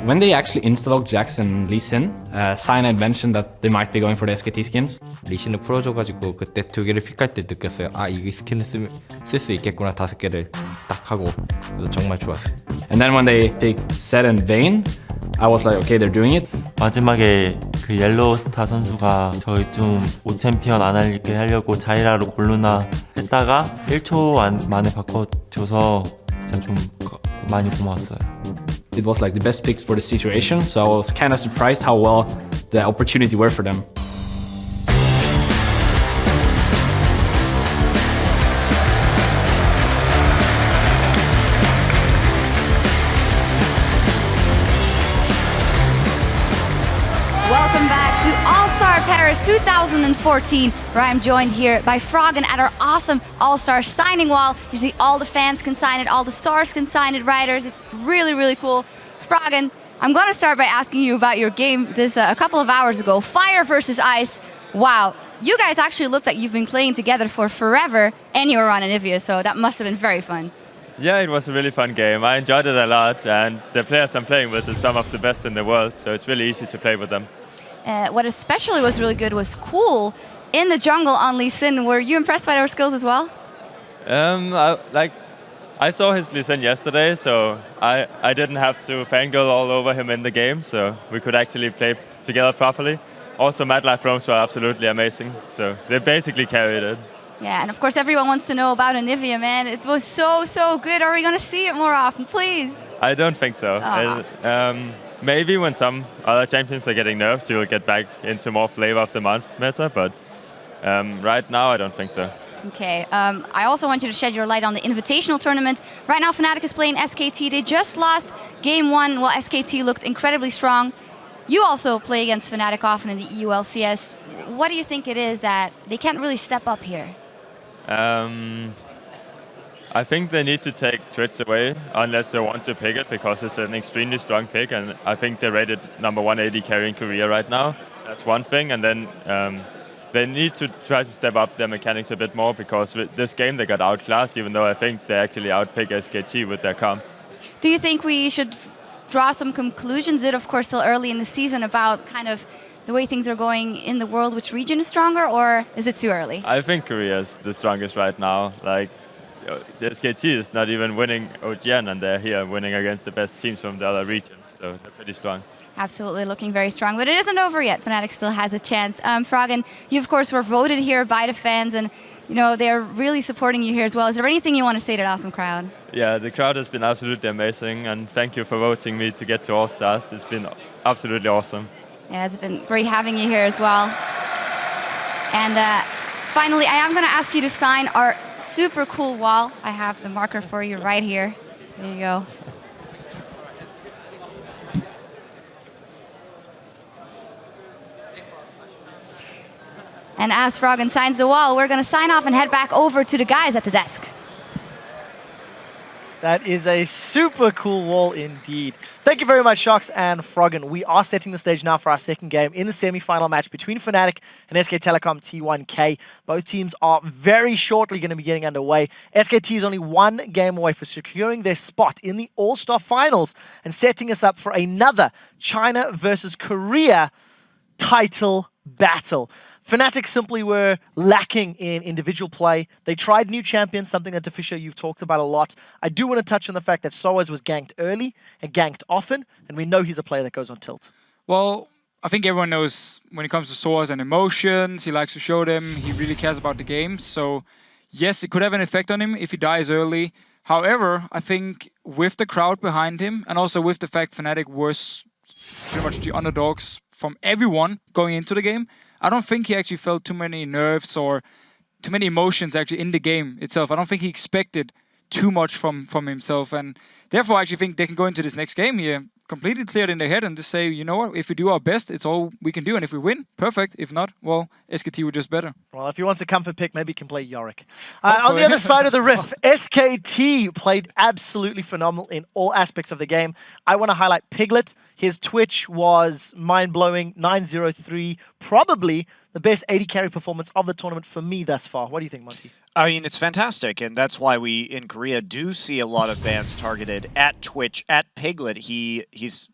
When they actually installed Jax and Lee Sin, Cyanide mentioned that they might be going for the SKT skins. 리신을 풀어줘가지고 그때 두 개를 픽할 때 느꼈어요. 아, 이 스킨을 쓸 수 있겠구나. 5개를 딱 하고 그래서 정말 좋았어요. And then when they picked Zed and Vayne, I was like, okay, they're doing it. 마지막에 그 옐로우스타 선수가 저희 좀 5챔피언 안 할게 하려고 자이라로 고르나 했다가 1초 만에 바꿔줘서 진짜 좀 많이 고마웠어요. It was like the best picks for the situation, so I was kind of surprised how well the opportunity worked for them. Welcome back to All-Star Paris 2014, where I'm joined here by Froggen at our awesome All-Star signing wall. You see all the fans can sign it, all the stars can sign it, writers. It's really, really cool. Froggen, I'm going to start by asking you about your game this a couple of hours ago, Fire versus Ice. Wow, you guys actually looked like you've been playing together for forever, and you were on Anivia, so that must have been very fun. Yeah, it was a really fun game. I enjoyed it a lot, and the players I'm playing with are some of the best in the world, so it's really easy to play with them. What especially was really good was Cool in the jungle on Lee Sin. Were you impressed by their skills as well? I saw his Lee Sin yesterday, so I didn't have to fangirl all over him in the game, so we could actually play together properly. Also, Mad Life roams were absolutely amazing, so they basically carried it. Yeah, and of course everyone wants to know about Anivia, man. It was so, so good. Are we going to see it more often, please? I don't think so. Maybe when some other champions are getting nerfed, you will get back into more flavor of the month meta, but right now I don't think so. Okay, I also want you to shed your light on the Invitational Tournament. Right now Fnatic is playing SKT. They just lost game 1 while SKT looked incredibly strong. You also play against Fnatic often in the EU LCS. What do you think it is that they can't really step up here? I think they need to take Twitch away unless they want to pick it, because it's an extremely strong pick, and I think they're rated number 180 carry in Korea right now. That's one thing, and then they need to try to step up their mechanics a bit more, because with this game they got outclassed, even though I think they actually outpick SKT with their comp. Do you think we should draw some conclusions? It, of course, still early in the season about kind of the way things are going in the world, which region is stronger, or is it too early? I think Korea is the strongest right now. Like, SKT is not even winning OGN, and they're here winning against the best teams from the other regions, so they're pretty strong. Absolutely looking very strong, but it isn't over yet. Fnatic still has a chance. Froggen, you of course were voted here by the fans, and you know they're really supporting you here as well. Is there anything you want to say to the awesome crowd? Yeah, the crowd has been absolutely amazing, and thank you for voting me to get to All-Stars. It's been absolutely awesome. Yeah, it's been great having you here as well. And finally, I am going to ask you to sign our super cool wall. I have the marker for you right here. There you go. And as Froggen signs the wall, we're going to sign off and head back over to the guys at the desk. That is a super cool wall indeed. Thank you very much, Shox and Froggen. We are setting the stage now for our second game in the semi-final match between Fnatic and SK Telecom T1K. Both teams are very shortly going to be getting underway. SKT is only one game away for securing their spot in the All-Star Finals and setting us up for another China versus Korea title battle. Fnatic simply were lacking in individual play. They tried new champions, something that Fisher you've talked about a lot. I do want to touch on the fact that sOAZ was ganked early and ganked often, and we know he's a player that goes on tilt. Well, I think everyone knows when it comes to sOAZ and emotions, he likes to show them, he really cares about the game. So yes, it could have an effect on him if he dies early. However, I think with the crowd behind him, and also with the fact Fnatic was pretty much the underdogs from everyone going into the game, I don't think he actually felt too many nerves or too many emotions actually in the game itself. I don't think he expected too much from himself, and therefore I actually think they can go into this next game here completely cleared in their head and just say, you know what, if we do our best, it's all we can do, and if we win, perfect. If not, well, SKT were just better. Well, if he wants a comfort pick, maybe he can play Yorick. On the other side of the riff, SKT played absolutely phenomenal in all aspects of the game. I want to highlight Piglet. His Twitch was mind-blowing, 903, probably the best AD carry performance of the tournament for me thus far. What do you think, Monty? I mean, it's fantastic, and that's why we in Korea do see a lot of bans targeted at Twitch, at Piglet.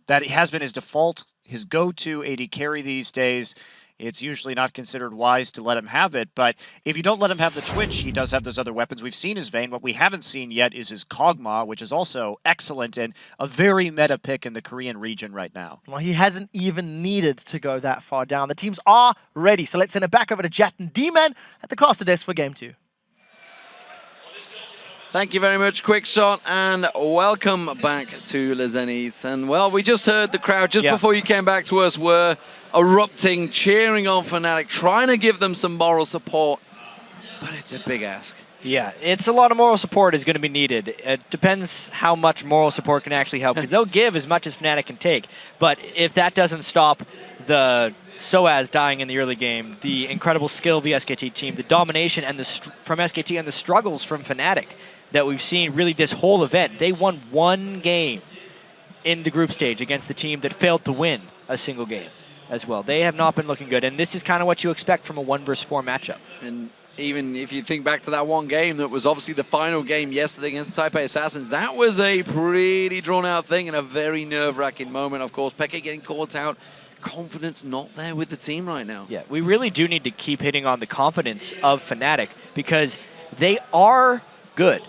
That has been his default, his go-to AD carry these days. It's usually not considered wise to let him have it, but if you don't let him have the Twitch, he does have those other weapons. We've seen his Vayne. What we haven't seen yet is his Kog'Maw, which is also excellent and a very meta pick in the Korean region right now. Well, he hasn't even needed to go that far down. The teams are ready, so let's send it back over to Jat and D-Man at the caster desk for Game 2. Thank you very much, Quick Shot, and welcome back to Le Zenith. And well, we just heard the crowd just before you came back to us were erupting, cheering on Fnatic, trying to give them some moral support, but it's a big ask. Yeah, it's a lot of moral support is going to be needed. It depends how much moral support can actually help, because they'll give as much as Fnatic can take. But if that doesn't stop the sOAZ dying in the early game, the incredible skill of the SKT team, the domination and from SKT and the struggles from Fnatic that we've seen really this whole event. They won one game in the group stage against the team that failed to win a single game as well. They have not been looking good, and this is kind of what you expect from a 1 versus 4 matchup. And even if you think back to that one game that was obviously the final game yesterday against Taipei Assassins, that was a pretty drawn-out thing and a very nerve-wracking moment. Of course, Peke getting caught out, confidence not there with the team right now. Yeah, we really do need to keep hitting on the confidence of Fnatic, because they are good.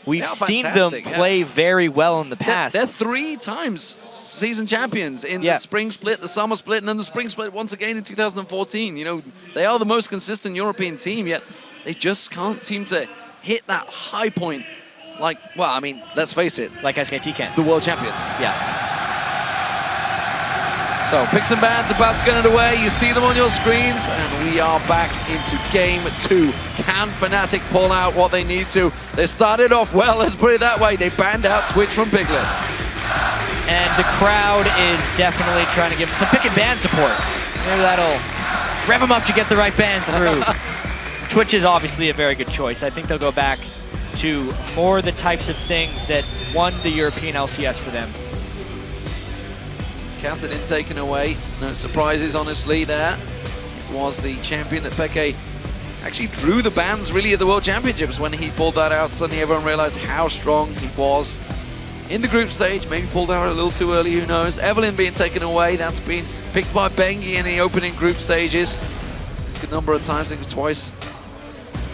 We've seen them play very well in the past. They're 3 times season champions in the spring split, the summer split, and then the spring split once again in 2014. You know, they are the most consistent European team, yet they just can't seem to hit that high point like, well, I mean, let's face it. Like SKT can. The world champions. Yeah. So, picks and bans about to get underway. You see them on your screens, and we are back into Game 2. Can Fnatic pull out what they need to? They started off well, let's put it that way. They banned out Twitch from Piglet. And the crowd is definitely trying to give some pick and ban support. Maybe that'll rev them up to get the right bans through. Twitch is obviously a very good choice. I think they'll go back to more the types of things that won the European LCS for them. Kha'Zix taken away. No surprises, honestly, there. It was the champion that Peke actually drew the bans, really, at the World Championships. When he pulled that out, suddenly everyone realized how strong he was in the group stage. Maybe pulled out a little too early, who knows. Evelyn being taken away. That's been picked by Bengi in the opening group stages. A good number of times, I think it was twice.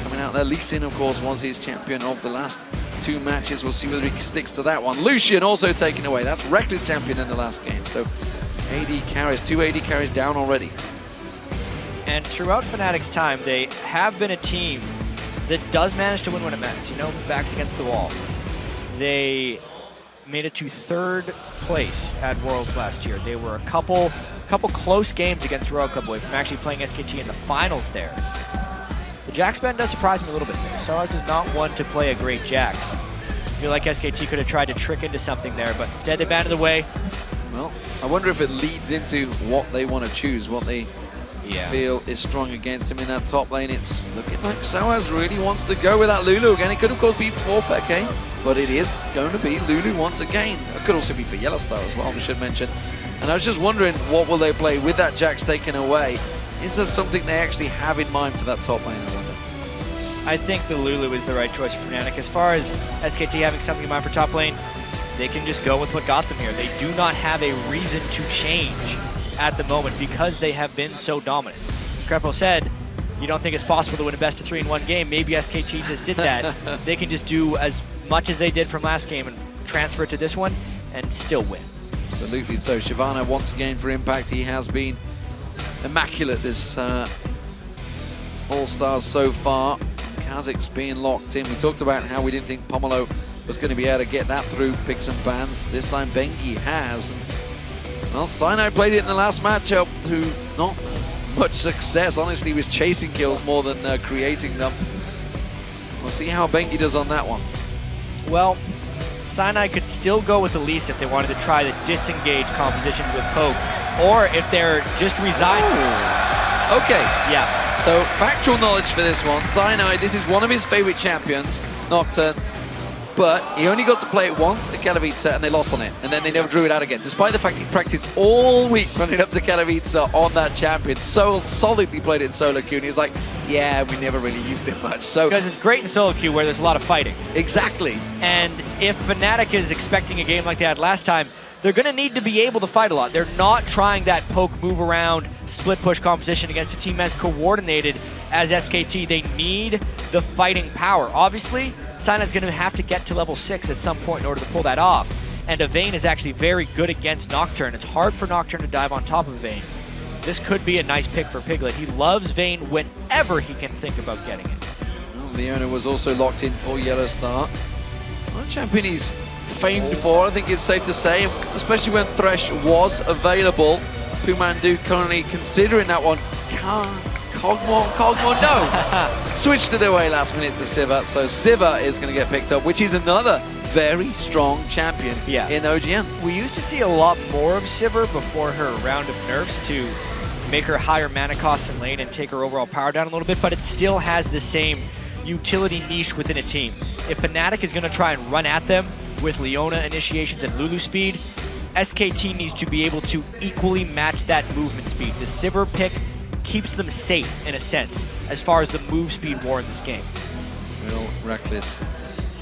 Coming out there. Lee Sin, of course, was his champion of the last 2 matches. We'll see whether he sticks to that one. Lucian also taken away. That's Rekkles champion in the last game. So AD carries, 2 AD carries down already. And throughout Fnatic's time, they have been a team that does manage to win when it matters. You know, backs against the wall. They made it to 3rd place at Worlds last year. They were a couple close games against Royal Club away from actually playing SKT in the finals there. The Jax ban does surprise me a little bit there. sOAZ is not one to play a great Jax. I feel like SKT could have tried to trick into something there, but instead they banned it away. Well, I wonder if it leads into what they want to choose, what they feel is strong against him in that top lane. It's looking like sOAZ really wants to go with that Lulu again. It could of course be for Peke, but it is going to be Lulu once again. It could also be for YellOwStaR as well, we should mention. And I was just wondering, what will they play with that Jax taken away? Is there something they actually have in mind for that top lane, I wonder? I think the Lulu is the right choice for Fnatic. As far as SKT having something in mind for top lane, they can just go with what got them here. They do not have a reason to change at the moment because they have been so dominant. Crepo said, you don't think it's possible to win a best of 3 in 1 game. Maybe SKT just did that. They can just do as much as they did from last game and transfer it to this one and still win. Absolutely. So Shyvana once again for Impact. He has been immaculate this All-Stars so far. Kha'Zix being locked in. We talked about how we didn't think Pomelo was going to be able to get that through picks and bans. This time bengi has. And, well, Cyanide played it in the last matchup to not much success. Honestly, he was chasing kills more than creating them. We'll see how bengi does on that one. Well, Cyanide could still go with Elise if they wanted to try the disengage compositions with Poke, or if they're just resigning. Ooh. Okay. Yeah. So, factual knowledge for this one. Cyanide, this is one of his favorite champions, Nocturne. but he only got to play it once at Katowice and they lost on it, and then they never drew it out again, despite the fact he practiced all week running up to Katowice on that champion. So solidly played it in solo queue, and he was like, yeah, we never really used it much. So because it's great in solo queue where there's a lot of fighting. Exactly. And if Fnatic is expecting a game like they had last time, they're going to need to be able to fight a lot. They're not trying that poke, move around, split push composition against a team as coordinated as SKT. They need the fighting power. Obviously, Cyanide's going to have to get to level 6 at some point in order to pull that off. And a Vayne is actually very good against Nocturne. It's hard for Nocturne to dive on top of Vayne. This could be a nice pick for Piglet. He loves Vayne whenever he can think about getting it. Well, Leona was also locked in for YellOwStaR. One champion he's famed for, I think it's safe to say, especially when Thresh was available. Pumandu currently considering that one. Cogmore, no! Switched it away last minute to Sivir, so Sivir is going to get picked up, which is another very strong champion in OGN. We used to see a lot more of Sivir before her round of nerfs to make her higher mana costs in lane and take her overall power down a little bit, but it still has the same utility niche within a team. If Fnatic is going to try and run at them with Leona initiations and Lulu speed, SKT needs to be able to equally match that movement speed. The Sivir pick keeps them safe, in a sense, as far as the move speed war in this game. Will Rekkles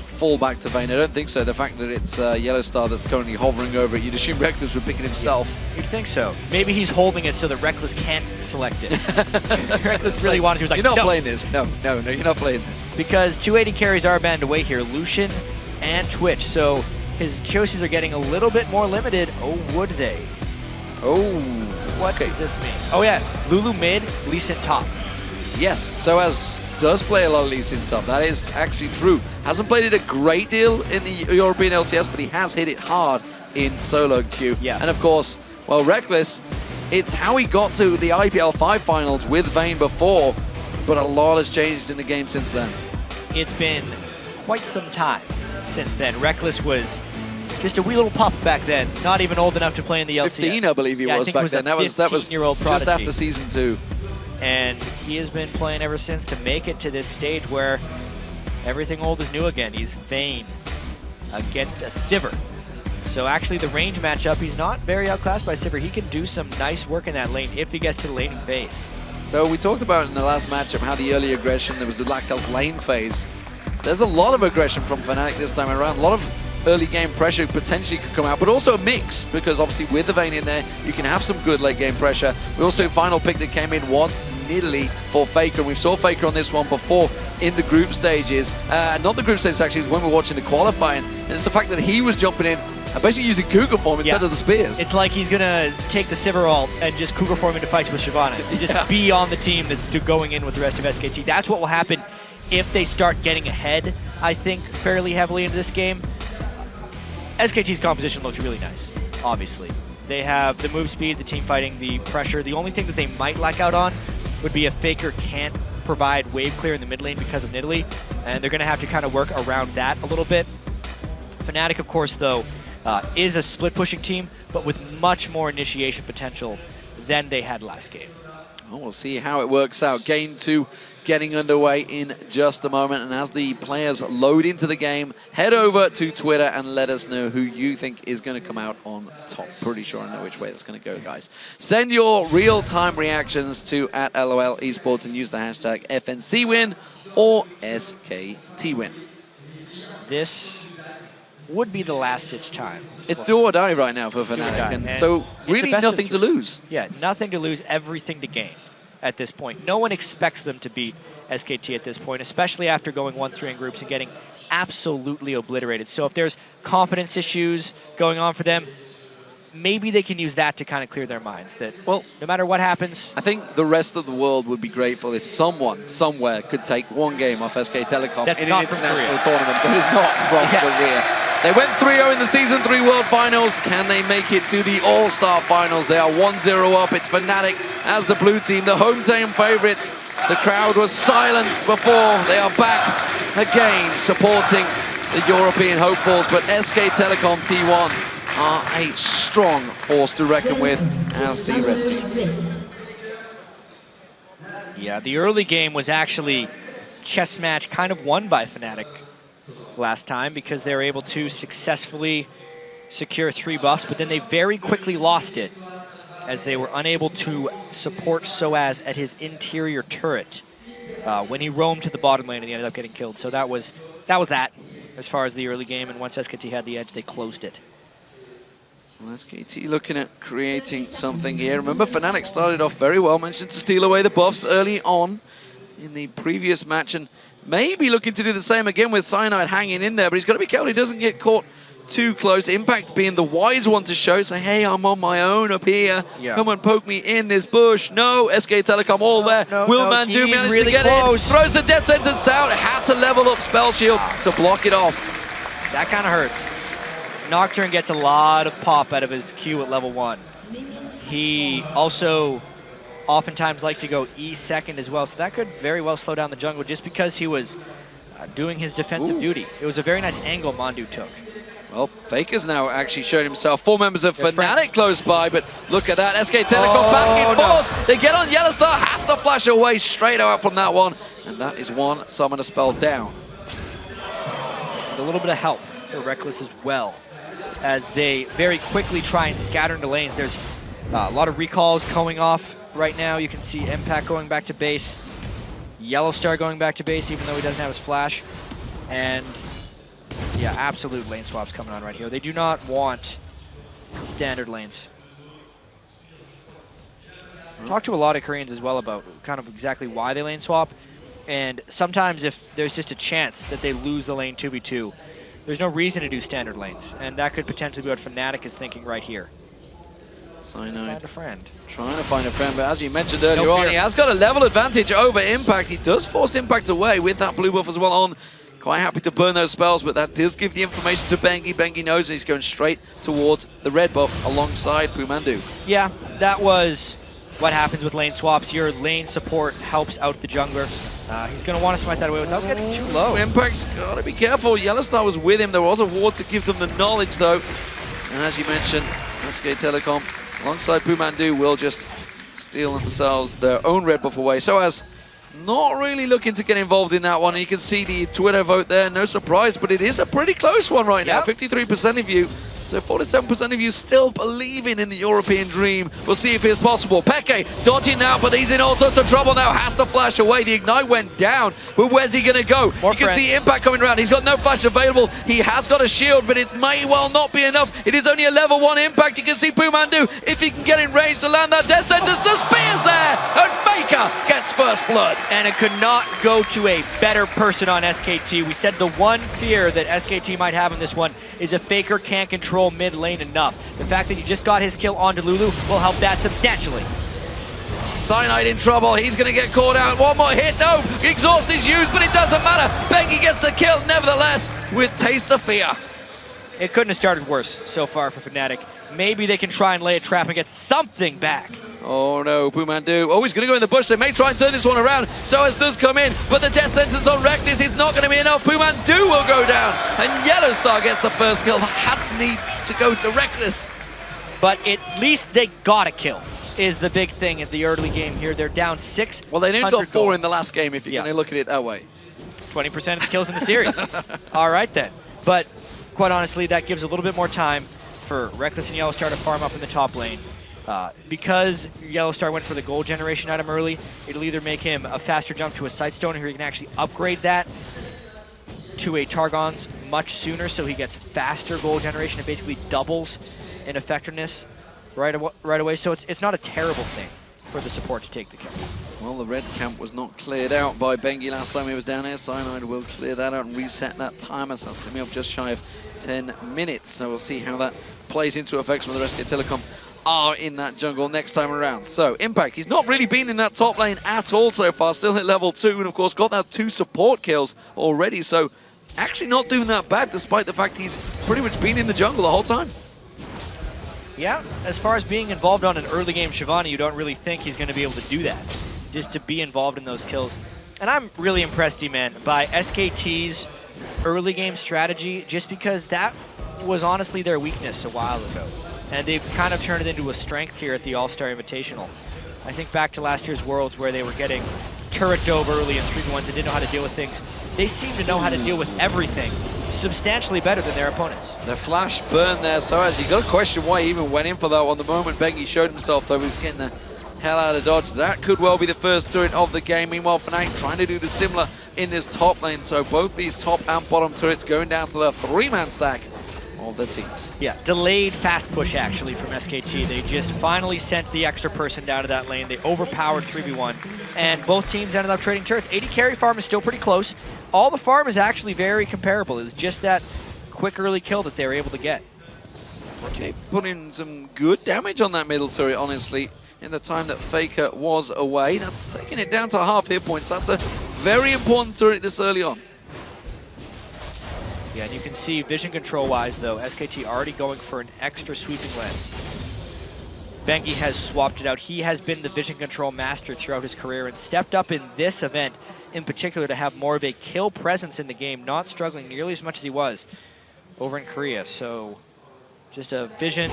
fall back to Vayne? I don't think so. The fact that it's YellOwStaR that's currently hovering over it, you'd assume Rekkles would pick it himself. Yeah, you'd think so. Maybe he's holding it so that Rekkles can't select it. Rekkles really wanted to. He was like, you're not no. playing this. No, you're not playing this. Because 280 carries are banned away here. Lucian and Twitch. So his choices are getting a little bit more limited. Oh, would they? Oh. What does this mean? Oh yeah, Lulu mid, Lee Sin top. Yes, sOAZ does play a lot of Lee Sin top. That is actually true. Hasn't played it a great deal in the European LCS, but he has hit it hard in solo queue. Yeah. And of course, well, Rekkles, it's how he got to the IPL 5 finals with Vayne before, but a lot has changed in the game since then. It's been quite some time since then. Rekkles was just a wee little pup back then, not even old enough to play in the LCS. 15, I believe he was back then. That was just after season 2. And he has been playing ever since to make it to this stage where everything old is new again. He's Vayne against a Sivir. So actually the range matchup, he's not very outclassed by Sivir. He can do some nice work in that lane if he gets to the laning phase. So we talked about in the last matchup how the early aggression, there was the lack of lane phase. There's a lot of aggression from Fnatic this time around. A lot of early game pressure potentially could come out, but also a mix, because obviously with the Vayne in there, you can have some good late game pressure. We also, final pick that came in was Nidalee for Faker, and we saw Faker on this one before in the group stages. Not the group stages actually, it was when we were watching the qualifying, and it's the fact that he was jumping in and basically using Cougar form instead of the spears. It's like he's gonna take the Sivir ult and just Cougar form into fights with Shyvana. Just be on the team that's going in with the rest of SKT. That's what will happen if they start getting ahead, I think, fairly heavily into this game. SKT's composition looks really nice, obviously. They have the move speed, the team fighting, the pressure. The only thing that they might lack out on would be if Faker can't provide wave clear in the mid lane because of Nidalee, and they're going to have to kind of work around that a little bit. Fnatic, of course, though, is a split-pushing team, but with much more initiation potential than they had last game. Well, we'll see how it works out. Game 2 getting underway in just a moment, and as the players load into the game, head over to Twitter and let us know who you think is going to come out on top. Pretty sure I know which way that's going to go, guys. Send your real-time reactions to @LOLesports and use the hashtag FNCWin or SKTWin. This would be the last-ditch time. It's do or die right now for Fnatic, and so really nothing to lose. Yeah, nothing to lose, everything to gain at this point. No one expects them to beat SKT at this point, especially after going 1-3 in groups and getting absolutely obliterated. So if there's confidence issues going on for them, maybe they can use that to kind of clear their minds. That, well, no matter what happens... I think the rest of the world would be grateful if someone, somewhere, could take one game off SK Telecom in an international tournament that is not from Korea. They went 3-0 in the Season 3 World Finals. Can they make it to the All-Star Finals? They are 1-0 up. It's Fnatic as the blue team, the home team favorites. The crowd was silent before. They are back again supporting the European hopefuls, but SK Telecom T1 are a strong force to reckon with as the red team. Yeah, the early game was actually chess match kind of won by Fnatic last time because they were able to successfully secure 3 buffs, but then they very quickly lost it as they were unable to support sOAZ at his interior turret when he roamed to the bottom lane and he ended up getting killed. So that was that as far as the early game, and once SKT had the edge, they closed it. Well, SKT looking at creating something here. Remember, Fnatic started off very well, managed to steal away the buffs early on in the previous match, and maybe looking to do the same again with Cyanide hanging in there, but he's got to be careful he doesn't get caught too close. Impact being the wise one to show, say, hey, I'm on my own up here. Yeah. Come and poke me in this bush. No, SK Telecom all there. Will Mandu manage really to get close. in. Throws the death sentence out. Had to level up Spell Shield to block it off. That kind of hurts. Nocturne gets a lot of pop out of his Q at level 1. He also oftentimes liked to go E second as well, so that could very well slow down the jungle just because he was doing his defensive duty. It was a very nice angle Mandu took. Well, Faker's now actually shown himself. 4 members of Fnatic close by, but look at that. SK Telecom back in force. They get on YellOwStaR, has to flash away straight out from that one. And that is one Summoner spell down. And a little bit of help for Rekkles as well, as they very quickly try and scatter into lanes. There's a lot of recalls going off right now. You can see Impact going back to base, YellOwStaR going back to base, even though he doesn't have his flash. And yeah, absolute lane swaps coming on right here. They do not want standard lanes. Talk to a lot of Koreans as well about kind of exactly why they lane swap. And sometimes if there's just a chance that they lose the lane 2v2, there's no reason to do standard lanes. And that could potentially be what Fnatic is thinking right here. Cyanide Find a friend. trying to find a friend, but as you mentioned earlier on, he has got a level advantage over Impact. He does force Impact away with that blue buff as well on. Quite happy to burn those spells, but that does give the information to Bengi. Bengi knows he's going straight towards the red buff alongside Pumandu. Yeah, that was what happens with lane swaps. Your lane support helps out the jungler. He's going to want to smite that away without getting too low. Impact's got to be careful. YellOwStaR was with him. There was a ward to give them the knowledge, though. And as you mentioned, SK Telecom alongside Pumandu will just steal themselves their own red buff away. sOAZ not really looking to get involved in that one. You can see the Twitter vote there. No surprise, but it is a pretty close one right now. 53% of you. So 47% of you still believing in the European dream. We'll see if it's possible. Peke dodging now, but he's in all sorts of trouble now. Has to flash away. The Ignite went down, but where's he going to go? You can see Impact coming around. He's got no flash available. He has got a shield, but it may well not be enough. It is only a level 1 Impact. You can see Pumandu, if he can get in range to land that death sentence. The spear's there, and Faker gets first blood. And it could not go to a better person on SKT. We said the one fear that SKT might have in this one is if Faker can't control mid lane enough. The fact that he just got his kill onto Lulu will help that substantially. Cyanide in trouble. He's going to get caught out. One more hit. No, exhaust is used, but it doesn't matter. Bengi gets the kill, nevertheless, with Taste of Fear. It couldn't have started worse so far for Fnatic. Maybe they can try and lay a trap and get something back. Oh no, Pumandu. Oh, he's going to go in the bush. They may try and turn this one around. sOAZ does come in, but the death sentence on Rekkles is not going to be enough. Pumandu will go down, and YellOwStaR gets the first kill. Had to need to go to Rekkles. But at least they got a kill, is the big thing at the early game here. They're down 6. Well, they only got 4 in the last game, if you're going to look at it that way. 20% of the kills in the series. All right, then. But quite honestly, that gives a little bit more time for Rekkles and YellOwStaR to farm up in the top lane. Because YellOwStaR went for the gold generation item early, it'll either make him a faster jump to a Sightstone, or he can actually upgrade that to a Targon's much sooner, so he gets faster gold generation. It basically doubles in effectiveness right away. So it's not a terrible thing for the support to take the kill. Well, the red camp was not cleared out by Bengi last time he was down here. Cyanide will clear that out and reset that timer, so that's going to be up just shy of 10 minutes. So we'll see how that plays into effects when the rest of the Telecom are in that jungle next time around. So Impact, he's not really been in that top lane at all so far, still hit level 2, and of course got that 2 support kills already, so actually not doing that bad despite the fact he's pretty much been in the jungle the whole time. Yeah, as far as being involved on an early game Shyvana, you don't really think he's going to be able to do that, just to be involved in those kills. And I'm really impressed, D-Man, by SKT's early game strategy, just because that was honestly their weakness a while ago. And they've kind of turned it into a strength here at the All-Star Invitational. I think back to last year's Worlds where they were getting turret dove early and 3v1s and didn't know how to deal with things. they seem to know how to deal with everything substantially better than their opponents. The flash burn there, sOAZ. You got to question why he even went in for that one. The moment bengi showed himself, though, he was getting the hell out of dodge. That could well be the first turret of the game. Meanwhile, Fnatic trying to do the similar in this top lane. So both these top and bottom turrets going down to the 3-man stack of the teams. Yeah, delayed fast push actually from SKT. They just finally sent the extra person down to that lane. They overpowered 3v1, and both teams ended up trading turrets. AD carry farm is still pretty close. All the farm is actually very comparable. It's just that quick early kill that they were able to get. Chae put in some good damage on that middle turret, honestly, in the time that Faker was away. That's taking it down to half hit points. That's a very important turret this early on. Yeah, and you can see vision control-wise, though, SKT already going for an extra sweeping lens. bengi has swapped it out. He has been the vision control master throughout his career and stepped up in this event in particular to have more of a kill presence in the game, not struggling nearly as much as he was over in Korea. So just a vision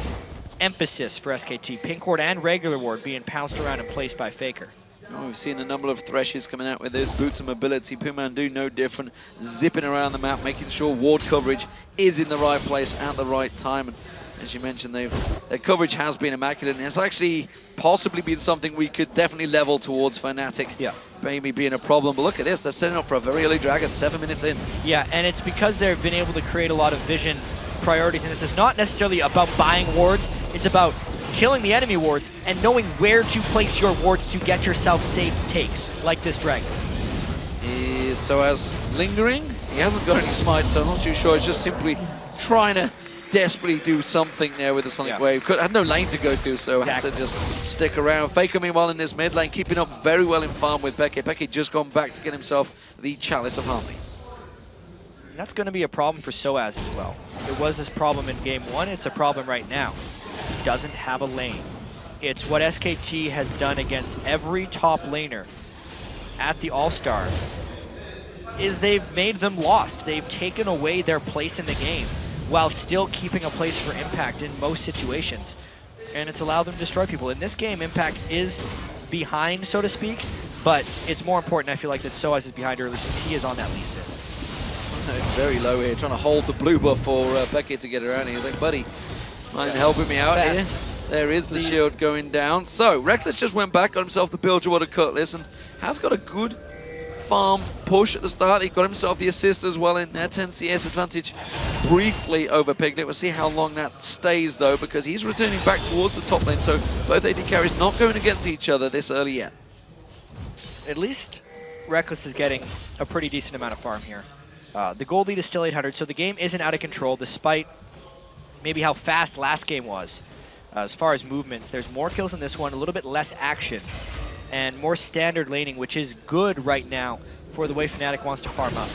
emphasis for SKT. Pink ward and regular ward being pounced around and placed by Faker. Oh, we've seen a number of Threshes coming out with this. Boots of mobility. Pumandu no different. Zipping around the map, making sure ward coverage is in the right place at the right time. And as you mentioned, their coverage has been immaculate. And it's actually possibly been something we could definitely level towards Fnatic. Yeah. Maybe being a problem. But look at this. They're setting up for a very early Dragon, 7 minutes in. Yeah, and it's because they've been able to create a lot of vision priorities. And this is not necessarily about buying wards. It's about killing the enemy wards and knowing where to place your wards to get yourself safe takes, like this Dragon. Is sOAZ lingering? He hasn't got any smite, so I'm not too sure. He's just simply trying to desperately do something there with the Sonic Wave. Had no lane to go to, so had to just stick around. Faker, meanwhile, in this mid lane, keeping up very well in farm with xPeke. xPeke just gone back to get himself the Chalice of Harmony. And that's going to be a problem for sOAZ as well. There was this problem in game one. It's a problem right now. He doesn't have a lane. It's what SKT has done against every top laner at the All-Star is they've made them lost. They've taken away their place in the game while still keeping a place for impact in most situations. And it's allowed them to destroy people. In this game, impact is behind, so to speak, but it's more important, I feel like, that sOAZ is behind early since he is on that Lee Sin. Very low here, trying to hold the blue buff for xPeke to get around here. He's like, buddy, mind helping me out here? There is the shield going down. So, Rekkles just went back, got himself the Bilgewater Cutlass, and has got a good farm push at the start. He got himself the assist as well in there, 10 CS advantage briefly over Piglet. We'll see how long that stays, though, because he's returning back towards the top lane, so both AD carries not going against each other this early yet. At least Rekkles is getting a pretty decent amount of farm here. The gold lead is still 800, so the game isn't out of control, despite maybe how fast last game was. As far as movements, there's more kills in this one, a little bit less action, and more standard laning, which is good right now for the way Fnatic wants to farm up.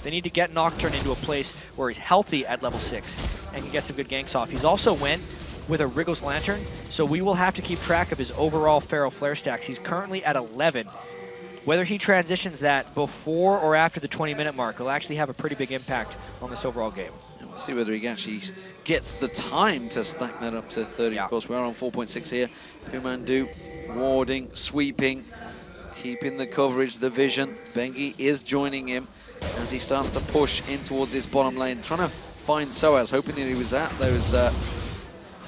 They need to get Nocturne into a place where he's healthy at level 6 and can get some good ganks off. He's also went with a Wriggles Lantern, so we will have to keep track of his overall Feral Flare stacks. He's currently at 11. Whether he transitions that before or after the 20-minute mark will actually have a pretty big impact on this overall game. We'll see whether he actually gets the time to stack that up to 30. Of course, we are on 4.6 here. Pumandu warding, sweeping, keeping the coverage, the vision. bengi is joining him as he starts to push in towards his bottom lane, trying to find sOAZ, hoping that he was at those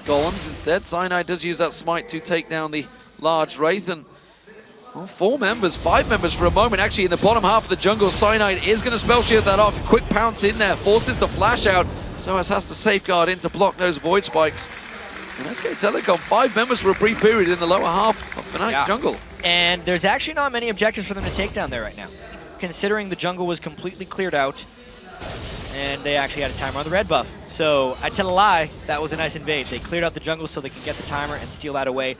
golems instead. Cyanide does use that smite to take down the large Wraith, and well, 5 members for a moment actually in the bottom half of the jungle. Cyanide is going to spell shield that off. Quick pounce in there, forces the flash out. sOAZ has to safeguard in to block those void spikes. And SK Telecom, 5 members for a brief period in the lower half of Fnatic jungle. And there's actually not many objectives for them to take down there right now, considering the jungle was completely cleared out and they actually had a timer on the red buff. So I tell a lie, that was a nice invade. They cleared out the jungle so they can get the timer and steal that away,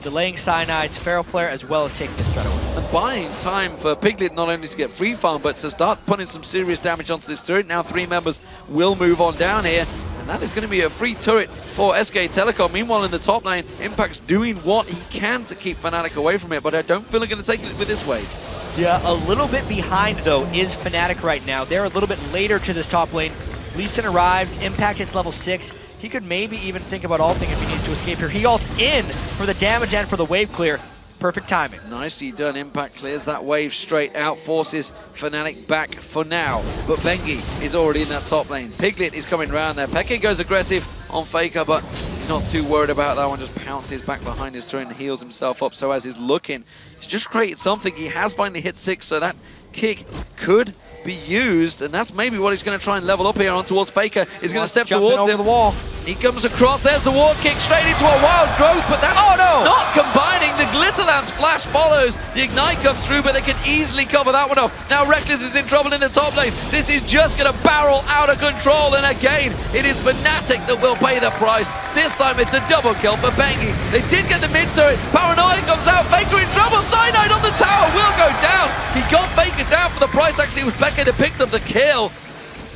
delaying Cyanide's Feral Flare as well as taking this threat away. And buying time for Piglet not only to get free farm, but to start putting some serious damage onto this turret. Now 3 members will move on down here, and that is going to be a free turret for SK Telecom. Meanwhile, in the top lane, Impact's doing what he can to keep Fnatic away from it, but I don't feel they're going to take it with this wave. Yeah, a little bit behind, though, is Fnatic right now. They're a little bit later to this top lane. Lee Sin arrives, Impact hits level 6. He could maybe even think about ulting if he needs to escape here. He ults in for the damage and for the wave clear, perfect timing. Nicely done. Impact clears that wave straight out, forces Fnatic back for now. But bengi is already in that top lane. Piglet is coming around there. Peke goes aggressive on Faker, but he's not too worried about that one. Just pounces back behind his turret and heals himself up. sOAZ is looking to just create something. He has finally hit 6, so that kick could be used, and that's maybe what he's going to try and level up here on towards Faker. He's going to step towards over him. the wall. He comes across, there's the wall kick straight into a wild growth, but that's not combining. The Glitterlance flash follows. The Ignite comes through, but they can easily cover that one up. Now Rekkles is in trouble in the top lane. This is just going to barrel out of control, and again, it is Fnatic that will pay the price. This time it's a double kill for bengi. They did get the mid turret. Paranoia comes out, Faker in trouble. Cyanide on the tower will go down. He got Faker down for the price. Actually, it was Peke that picked up the kill.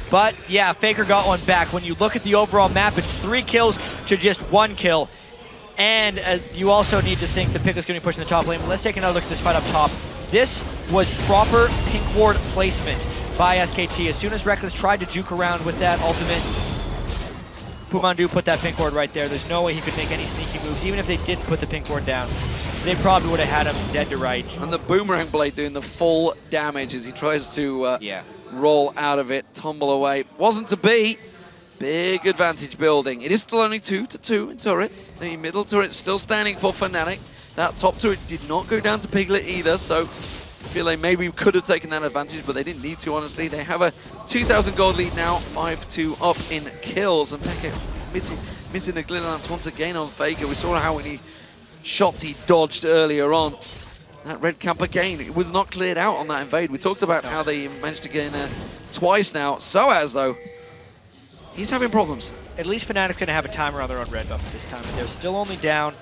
But yeah, Faker got one back. When you look at the overall map, it's 3 kills to just 1 kill. And you also need to think the Piglet's going to be pushing the top lane. But let's take another look at this fight up top. This was proper pink ward placement by SKT. As soon as Rekkles tried to juke around with that ultimate, Pumandu put that pink ward right there. There's no way he could make any sneaky moves. Even if they didn't put the pink ward down, they probably would have had him dead to rights. And the Boomerang Blade doing the full damage as he tries to roll out of it, tumble away. Wasn't to be. Big advantage building. It is still only 2-2 in turrets. The middle turret still standing for Fnatic. That top turret did not go down to Piglet either, so I feel they maybe could have taken that advantage, but they didn't need to, honestly. They have a 2,000 gold lead now, 5-2 up in kills, and Peke missing the Glitterlance once again on Faker. We saw how many shots he dodged earlier on. That red camp again, it was not cleared out on that invade. We talked about how they managed to get in there twice now. sOAZ, though, he's having problems. At least Fnatic's going to have a timer on their own red buff at this time. And they're still only down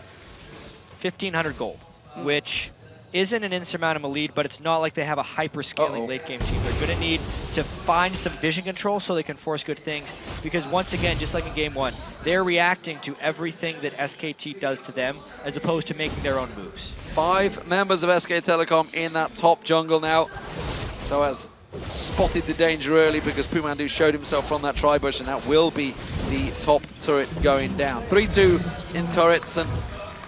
1,500 gold, which isn't an insurmountable lead, but it's not like they have a hyper-scaling late-game team. They're going to need to find some vision control so they can force good things, because once again, just like in Game 1, they're reacting to everything that SKT does to them, as opposed to making their own moves. 5 members of SK Telecom in that top jungle now. sOAZ spotted the danger early because Pumandu showed himself from that tri-bush, and that will be the top turret going down. 3-2 in turrets, and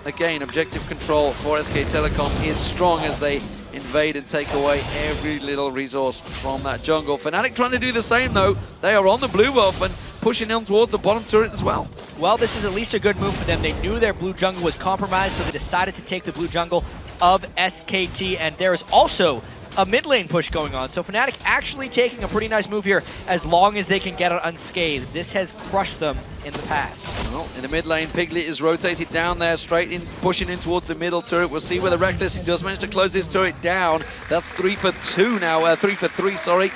again, objective control for SK Telecom is strong as they invade and take away every little resource from that jungle. Fnatic trying to do the same though. They are on the blue buff and pushing them towards the bottom turret as well. Well, this is at least a good move for them. They knew their blue jungle was compromised, so they decided to take the blue jungle of SKT, and there is also a mid lane push going on. So Fnatic actually taking a pretty nice move here as long as they can get it unscathed. This has crushed them in the past. Well, in the mid lane, Piglet is rotated down there, straight in, pushing in towards the middle turret. We'll see whether Rekkles, he does manage to close his turret down. That's 3 for 2 now, 3 for 3, sorry.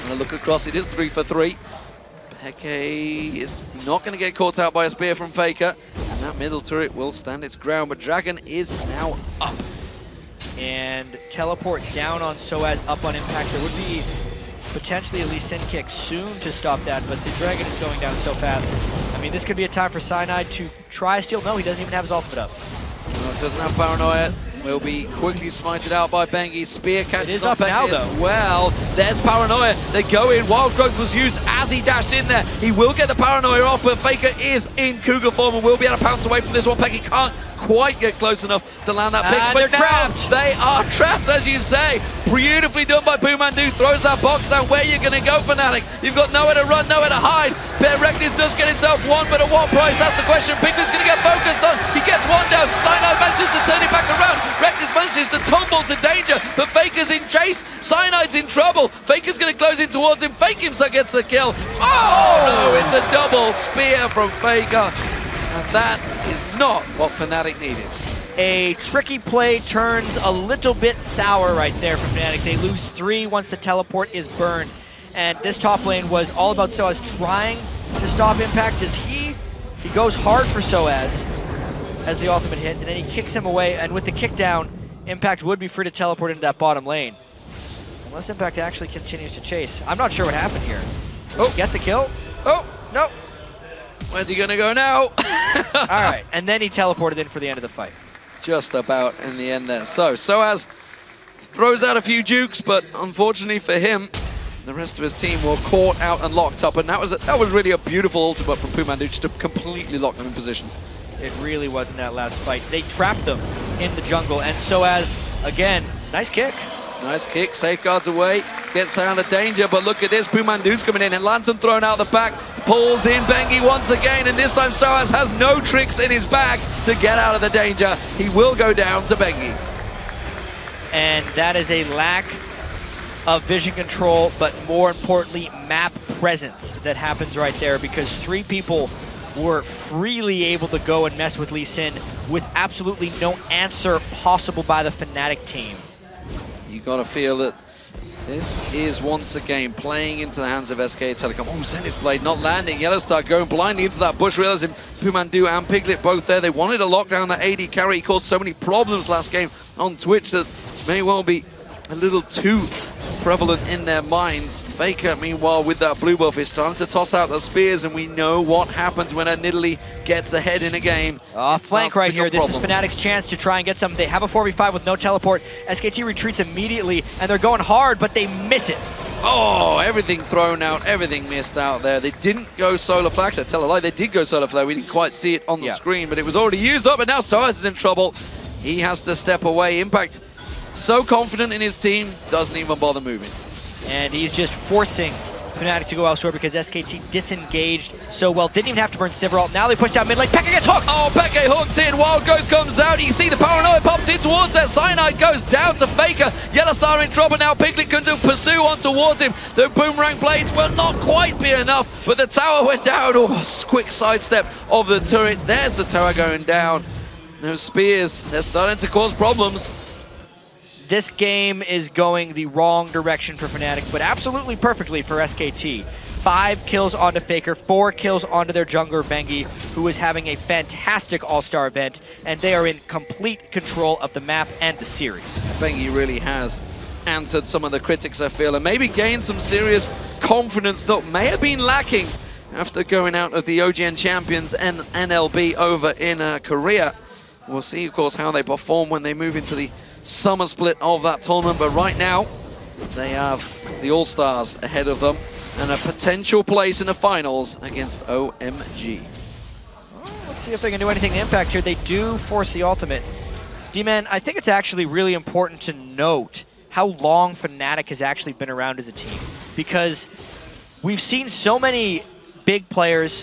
And a look across, it is 3 for 3. Peke is not going to get caught out by a spear from Faker, and that middle turret will stand its ground, but Dragon is now up. And teleport down on sOAZ, up on Impact. There would be potentially a Lee Sin kick soon to stop that, but the Dragon is going down so fast. I mean, this could be a time for Cyanide to try a steal. No, he doesn't even have his ultimate up. No, doesn't have Paranoia. Will be quickly smited out by bengi. Spear catches it is on up Peke now, as though. well. There's Paranoia. They go in. Wild Growth was used as he dashed in there. He will get the Paranoia off, but Faker is in Cougar form and will be able to pounce away from this one. Peke can't quite get close enough to land that pick, but they're trapped. They are trapped, as you say. Beautifully done by Pumandu. Throws that box down. Where are you going to go, Fnatic? You've got nowhere to run, nowhere to hide. Rekkles does get himself one, but at what price? That's the question. Piglet's going to get focused on. He gets one down. Cyanide manages to turn it back around. Rekkles manages to tumble to danger, but Faker's in chase. Cyanide's in trouble. Faker's going to close in towards him. Fake himself gets the kill. Oh no, it's a double spear from Faker. And that is not what Fnatic needed. A tricky play turns a little bit sour right there for Fnatic. They lose 3 once the teleport is burned. And this top lane was all about sOAZ trying to stop Impact as he goes hard for sOAZ as the ultimate hit, and then he kicks him away, and with the kick down, Impact would be free to teleport into that bottom lane. Unless Impact actually continues to chase. I'm not sure what happened here. Oh, get the kill? Oh, no. Where's he gonna go now? All right, and then he teleported in for the end of the fight. Just about in the end there. So, sOAZ throws out a few jukes, but unfortunately for him, the rest of his team were caught out and locked up, and that was really a beautiful ultimate from Pumandu just to completely lock them in position. It really was in that last fight. They trapped them in the jungle. And sOAZ, again, nice kick. Nice kick, safeguards away, gets out of danger, but look at this, Pumandu's coming in, and Larsson thrown out the back, pulls in bengi once again, and this time sOAZ has no tricks in his bag to get out of the danger. He will go down to bengi. And that is a lack of vision control, but more importantly, map presence that happens right there, because 3 people were freely able to go and mess with Lee Sin with absolutely no answer possible by the Fnatic team. You got to feel that this is once again playing into the hands of SKT Telecom. Oh, Zenith Blade not landing. YellOwStaR going blindly into that bush, realizing Pumandu and Piglet both there. They wanted to lock down that AD carry. He caused so many problems last game on Twitch that may well be a little too prevalent in their minds. Faker, meanwhile, with that blue buff, is starting to toss out the spears, and we know what happens when a Nidalee gets ahead in a game. Flank right here. This is Fnatic's chance to try and get something. They have a 4v5 with no teleport. SKT retreats immediately, and they're going hard, but they miss it. Oh, everything thrown out, everything missed out there. They didn't go solar flash. I tell a lie, they did go solar flare. We didn't quite see it on the screen, but it was already used up, and now sOAZ is in trouble. He has to step away. Impact, so confident in his team, doesn't even bother moving. And he's just forcing Fnatic to go elsewhere because SKT disengaged so well. Didn't even have to burn Sivir ult. Now they push down mid lane. Peke gets hooked! Oh, Peke hooked in. Wild Growth comes out. You see the paranoia pops in towards there. Cyanide goes down to Faker. YellOwStaR in trouble now. Piglet can do pursue on towards him. The boomerang blades will not quite be enough, but the tower went down. Oh, quick sidestep of the turret. There's the tower going down. No spears. They're starting to cause problems. This game is going the wrong direction for Fnatic, but absolutely perfectly for SKT. 5 kills onto Faker, 4 kills onto their jungler bengi, who is having a fantastic All-Star event, and they are in complete control of the map and the series. bengi really has answered some of the critics, I feel, and maybe gained some serious confidence that may have been lacking after going out of the OGN champions and NLB over in Korea. We'll see, of course, how they perform when they move into the summer split of that tournament, but right now they have the All-Stars ahead of them and a potential place in the finals against OMG. Let's see if they can do anything to impact here. They do force the ultimate. D-Man, I think it's actually really important to note how long Fnatic has actually been around as a team, because we've seen so many big players,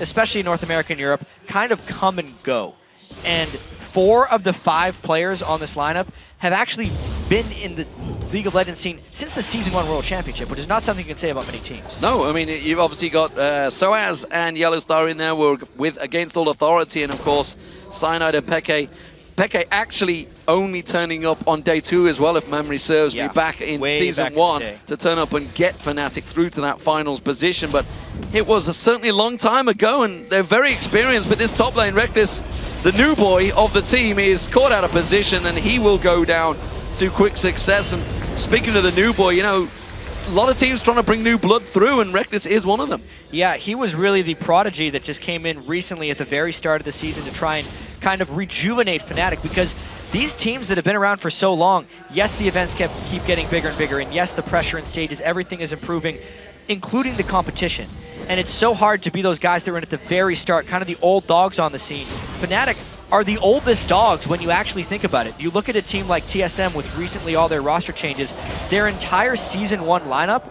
especially in North America and Europe, kind of come and go. And 4 of the 5 players on this lineup have actually been in the League of Legends scene since the Season 1 World Championship, which is not something you can say about many teams. No, I mean, you've obviously got sOAZ and YellOwStaR in there with Against All Authority, and of course, Cyanide and Peke. Peke actually only turning up on day 2 as well, if memory serves me, back in Season 1 to turn up and get Fnatic through to that finals position. But it was certainly a long time ago, and they're very experienced, but this top lane, Rekkles, the new boy of the team, is caught out of position, and he will go down to quick success. And speaking of the new boy, you know, a lot of teams trying to bring new blood through, and Rekkles is one of them. Yeah, he was really the prodigy that just came in recently at the very start of the season to try and kind of rejuvenate Fnatic, because these teams that have been around for so long, yes, the events keep getting bigger and bigger, and yes, the pressure in stages, everything is improving, including the competition. And it's so hard to be those guys that were in at the very start, kind of the old dogs on the scene. Fnatic are the oldest dogs when you actually think about it. You look at a team like TSM with recently all their roster changes, their entire Season 1 lineup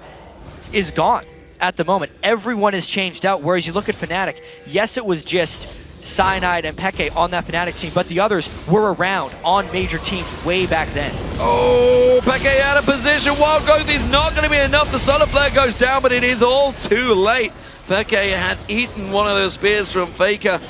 is gone at the moment. Everyone is changed out, whereas you look at Fnatic, yes, it was just Cyanide and Peke on that Fnatic team, but the others were around on major teams way back then. Oh, Peke out of position. Wild Growth is not going to be enough. The solar flare goes down, but it is all too late. Peke had eaten one of those spears from Faker,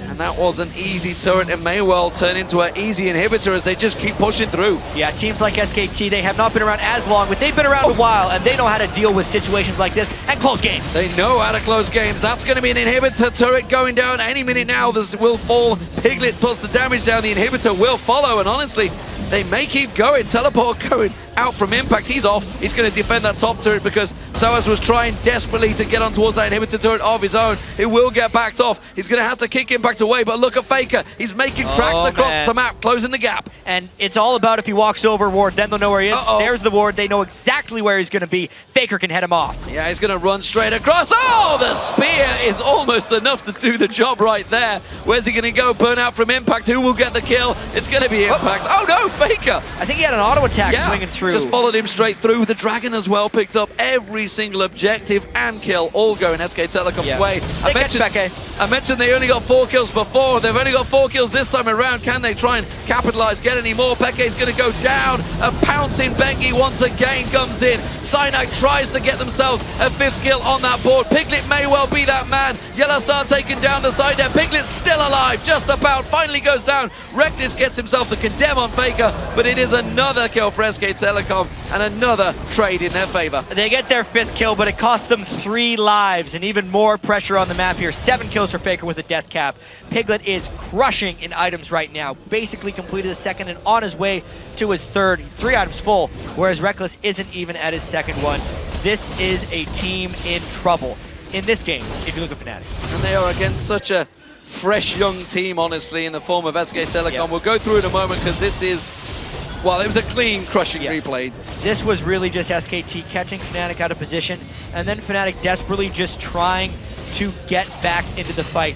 and that was an easy turret, and may well turn into an easy inhibitor as they just keep pushing through. Yeah, teams like SKT, they have not been around as long, but they've been around a while, and they know how to deal with situations like this and close games. They know how to close games. That's going to be an inhibitor turret going down any minute now. This will fall. Piglet puts the damage down. The inhibitor will follow, and honestly, they may keep going. Teleport going out from Impact. He's off. He's going to defend that top turret because sOAZ was trying desperately to get on towards that inhibitor turret of his own. It will get backed off. He's going to have to kick Impact away, but look at Faker. He's making tracks across the map, closing the gap. And it's all about if he walks over ward, then they'll know where he is. There's the ward. They know exactly where he's going to be. Faker can head him off. Yeah, he's going to run straight across. Oh, the spear is almost enough to do the job right there. Where's he going to go? Burnout from Impact. Who will get the kill? It's going to be Impact. Oh no, Faker! I think he had an auto attack swinging through. Just followed him straight through. The Dragon as well picked up every single objective and kill, all going SK Telecom's way. I mentioned they only got 4 kills before. They've only got 4 kills this time around. Can they try and capitalize, get any more? Peke's going to go down. A pouncing bengi once again comes in. Cyanide tries to get themselves a 5th kill on that board. Piglet may well be that man. YellOwStaR taking down the side there. Piglet's still alive, just about. Finally goes down. Rekkles gets himself the condemn on Faker, but it is another kill for SK Telecom and another trade in their favor. They get their 5th kill, but it cost them 3 lives and even more pressure on the map here. 7 kills for Faker with a death cap. Piglet is crushing in items right now. Basically completed his 2nd and on his way to his 3rd. He's 3 items full, whereas Rekkles isn't even at his 2nd one. This is a team in trouble in this game, if you look at Fnatic. And they are against such a fresh young team, honestly, in the form of SK Telecom. We'll go through in a moment because this is, well, it was a clean, crushing replay. This was really just SKT catching Fnatic out of position, and then Fnatic desperately just trying to get back into the fight.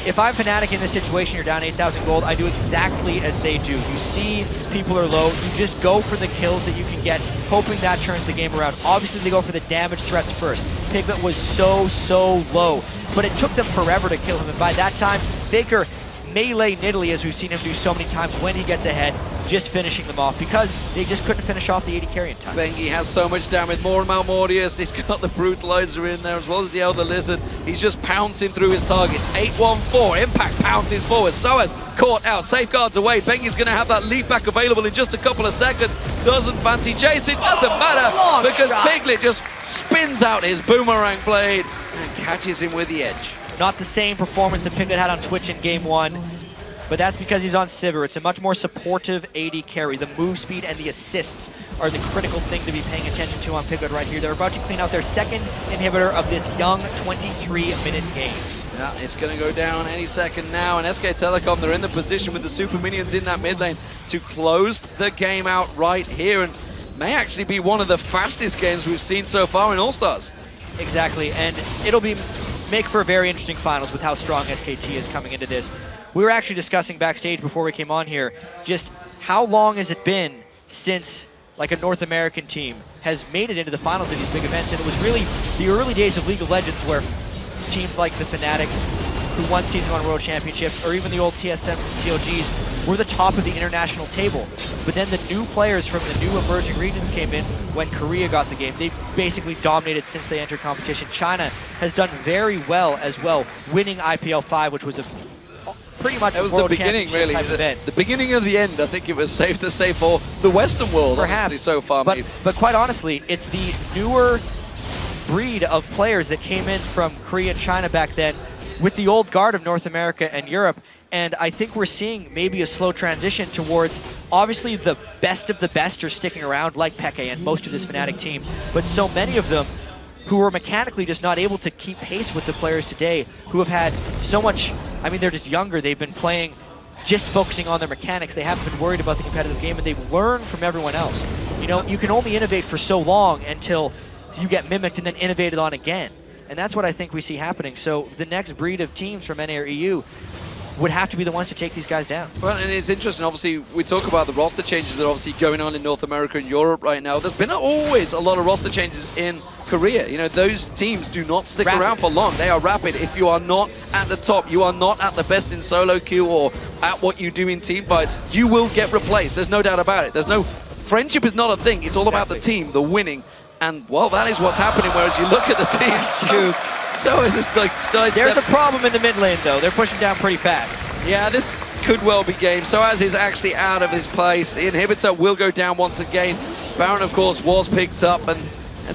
If I'm Fnatic in this situation, you're down 8,000 gold, I do exactly as they do. You see people are low, you just go for the kills that you can get, hoping that turns the game around. Obviously, they go for the damage threats first. Piglet was so low, but it took them forever to kill him, and by that time, Faker melee Nidalee, as we've seen him do so many times when he gets ahead, just finishing them off because they just couldn't finish off the AD carry in time. Bengi has so much damage, more and Malmortius. He's got the Brutalizer in there as well as the Elder Lizard. He's just pouncing through his targets. 8-1-4, Impact pounces forward. sOAZ caught out, safeguards away. Bengi's going to have that leap back available in just a couple of seconds. Doesn't fancy chasing, doesn't matter because Piglet just spins out his boomerang blade and catches him with the edge. Not the same performance that Piglet had on Twitch in game 1, but that's because he's on Sivir. It's a much more supportive AD carry. The move speed and the assists are the critical thing to be paying attention to on Piglet right here. They're about to clean out their 2nd inhibitor of this young 23-minute game. Yeah, it's going to go down any second now, and SK Telecom, they're in the position with the super minions in that mid lane to close the game out right here, and may actually be one of the fastest games we've seen so far in All-Stars. Exactly, and it'll make for a very interesting finals with how strong SKT is coming into this. We were actually discussing backstage before we came on here just how long has it been since like a North American team has made it into the finals of these big events, and it was really the early days of League of Legends where teams like the Fnatic, who won Season 1 World Championships, or even the old TSMs and CLGs, were the top of the international table. But then the new players from the new emerging regions came in when Korea got the game. They basically dominated since they entered competition. China has done very well as well, winning IPL 5, which was a pretty much that was the beginning, really. The beginning of the end, I think it was safe to say, for the Western world, perhaps, so far. But quite honestly, it's the newer breed of players that came in from Korea and China back then with the old guard of North America and Europe. And I think we're seeing maybe a slow transition towards, obviously the best of the best are sticking around, like Peke and most of this Fnatic team, but so many of them who are mechanically just not able to keep pace with the players today, who have had so much, I mean, they're just younger, they've been playing, just focusing on their mechanics, they haven't been worried about the competitive game, and they've learned from everyone else. You know, you can only innovate for so long until you get mimicked and then innovated on again. And that's what I think we see happening. So the next breed of teams from NA or EU would have to be the ones to take these guys down. Well, and it's interesting, obviously, we talk about the roster changes that are obviously going on in North America and Europe right now. There's been always a lot of roster changes in Korea. You know, those teams do not stick around for long. They are rapid. If you are not at the top, you are not at the best in solo queue or at what you do in team fights, you will get replaced. There's no doubt about it. There's no, friendship is not a thing. It's all about the team, the winning. And, well, that is what's happening, whereas you look at the team, so is this like... There's a problem in the mid lane, though. They're pushing down pretty fast. Yeah, this could well be game. sOAZ is actually out of his place. The inhibitor will go down once again. Baron, of course, was picked up, and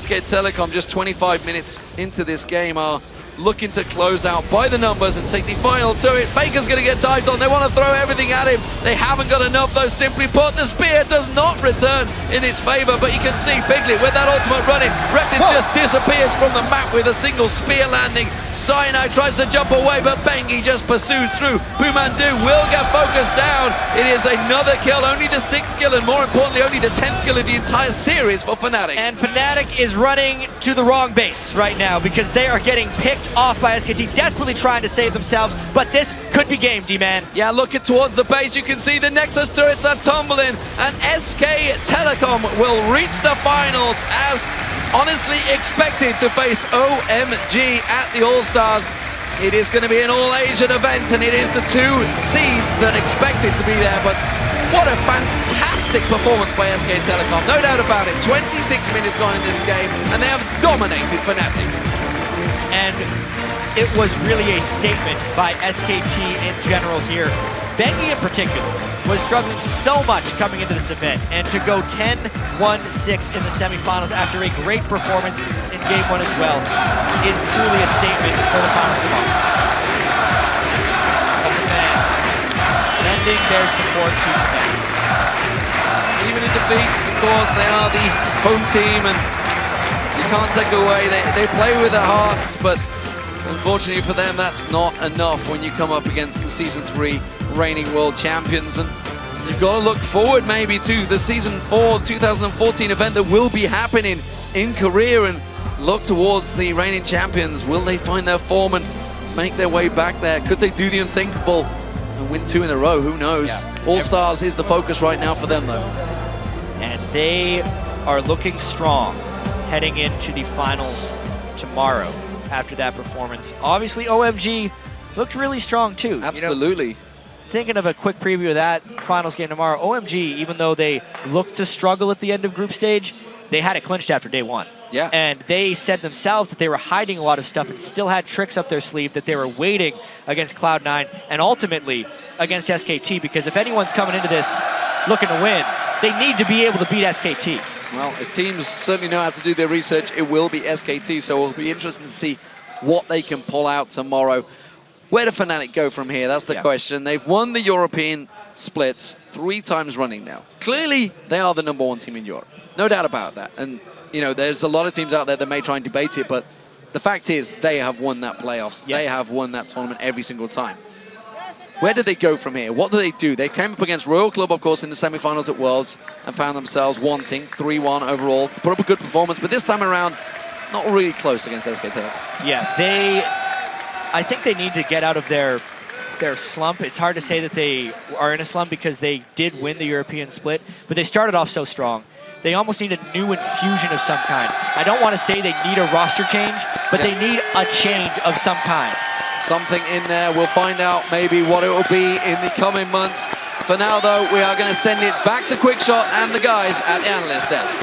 SK Telecom, just 25 minutes into this game, are looking to close out by the numbers and take the final to it. Faker's going to get dived on. They want to throw everything at him. They haven't got enough, though. Simply put, the spear does not return in its favor, but you can see Piglet with that ultimate running. Rekkles just disappears from the map with a single spear landing. Cyanide tries to jump away, but bengi just pursues through. Bumandu will get focused down. It is another kill, only the 6th kill, and more importantly, only the 10th kill of the entire series for Fnatic. And Fnatic is running to the wrong base right now because they are getting picked off by SKT, desperately trying to save themselves, but this could be game, D-Man. Yeah, looking towards the base, you can see the Nexus turrets are tumbling, and SK Telecom will reach the finals as honestly expected to face OMG at the All-Stars. It is going to be an all-Asian event, and it is the 2 seeds that expected to be there, but what a fantastic performance by SK Telecom, no doubt about it. 26 minutes gone in this game, and they have dominated Fnatic. And it was really a statement by SKT in general here. bengi in particular was struggling so much coming into this event, and to go 10-1-6 in the semifinals after a great performance in Game 1 as well is truly a statement for the finals tomorrow. Of the fans lending their support to Fnatic. Even in defeat, of course, they are the home team, and you can't take away, they play with their hearts, but unfortunately for them, that's not enough when you come up against the Season 3 reigning world champions. And you've got to look forward maybe to the Season 4 2014 event that will be happening in Korea, and look towards the reigning champions. Will they find their form and make their way back there? Could they do the unthinkable and win 2 in a row? Who knows? Yeah. All-Stars is the focus right now for them, though. And they are looking strong heading into the finals tomorrow after that performance. Obviously, OMG looked really strong too. Absolutely. You know, thinking of a quick preview of that finals game tomorrow, OMG, even though they looked to struggle at the end of group stage, they had it clinched after day 1. Yeah. And they said themselves that they were hiding a lot of stuff and still had tricks up their sleeve, that they were waiting against Cloud9 and ultimately against SKT, because if anyone's coming into this looking to win, they need to be able to beat SKT. Well, if teams certainly know how to do their research, it will be SKT, so it'll be interesting to see what they can pull out tomorrow. Where do Fnatic go from here? That's the question. They've won the European splits 3 times running now. Clearly, they are the #1 team in Europe. No doubt about that. And, you know, there's a lot of teams out there that may try and debate it, but the fact is they have won that playoffs. Yes. They have won that tournament every single time. Where do they go from here? What do they do? They came up against Royal Club, of course, in the semifinals at Worlds and found themselves wanting 3-1 overall. Put up a good performance, but this time around, not really close against SKT. Yeah, I think they need to get out of their slump. It's hard to say that they are in a slump because they did win the European split, but they started off so strong. They almost need a new infusion of some kind. I don't want to say they need a roster change, but they need a change of some kind. Something in there. We'll find out maybe what it will be in the coming months. For now, though, we are going to send it back to Quickshot and the guys at the analyst desk.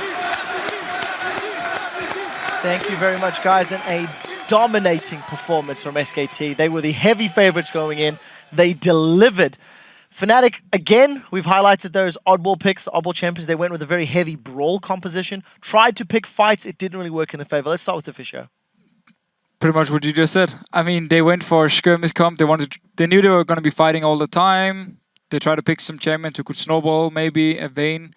Thank you very much, guys, and a dominating performance from SKT. They were the heavy favorites going in. They delivered. Fnatic, again, we've highlighted those oddball picks, the oddball champions. They went with a very heavy brawl composition. Tried to pick fights. It didn't really work in their favor. Let's start with the Fisher. Pretty much what you just said. I mean, they went for skirmish comp. They knew they were going to be fighting all the time. They tried to pick some champions who could snowball, maybe a Vayne.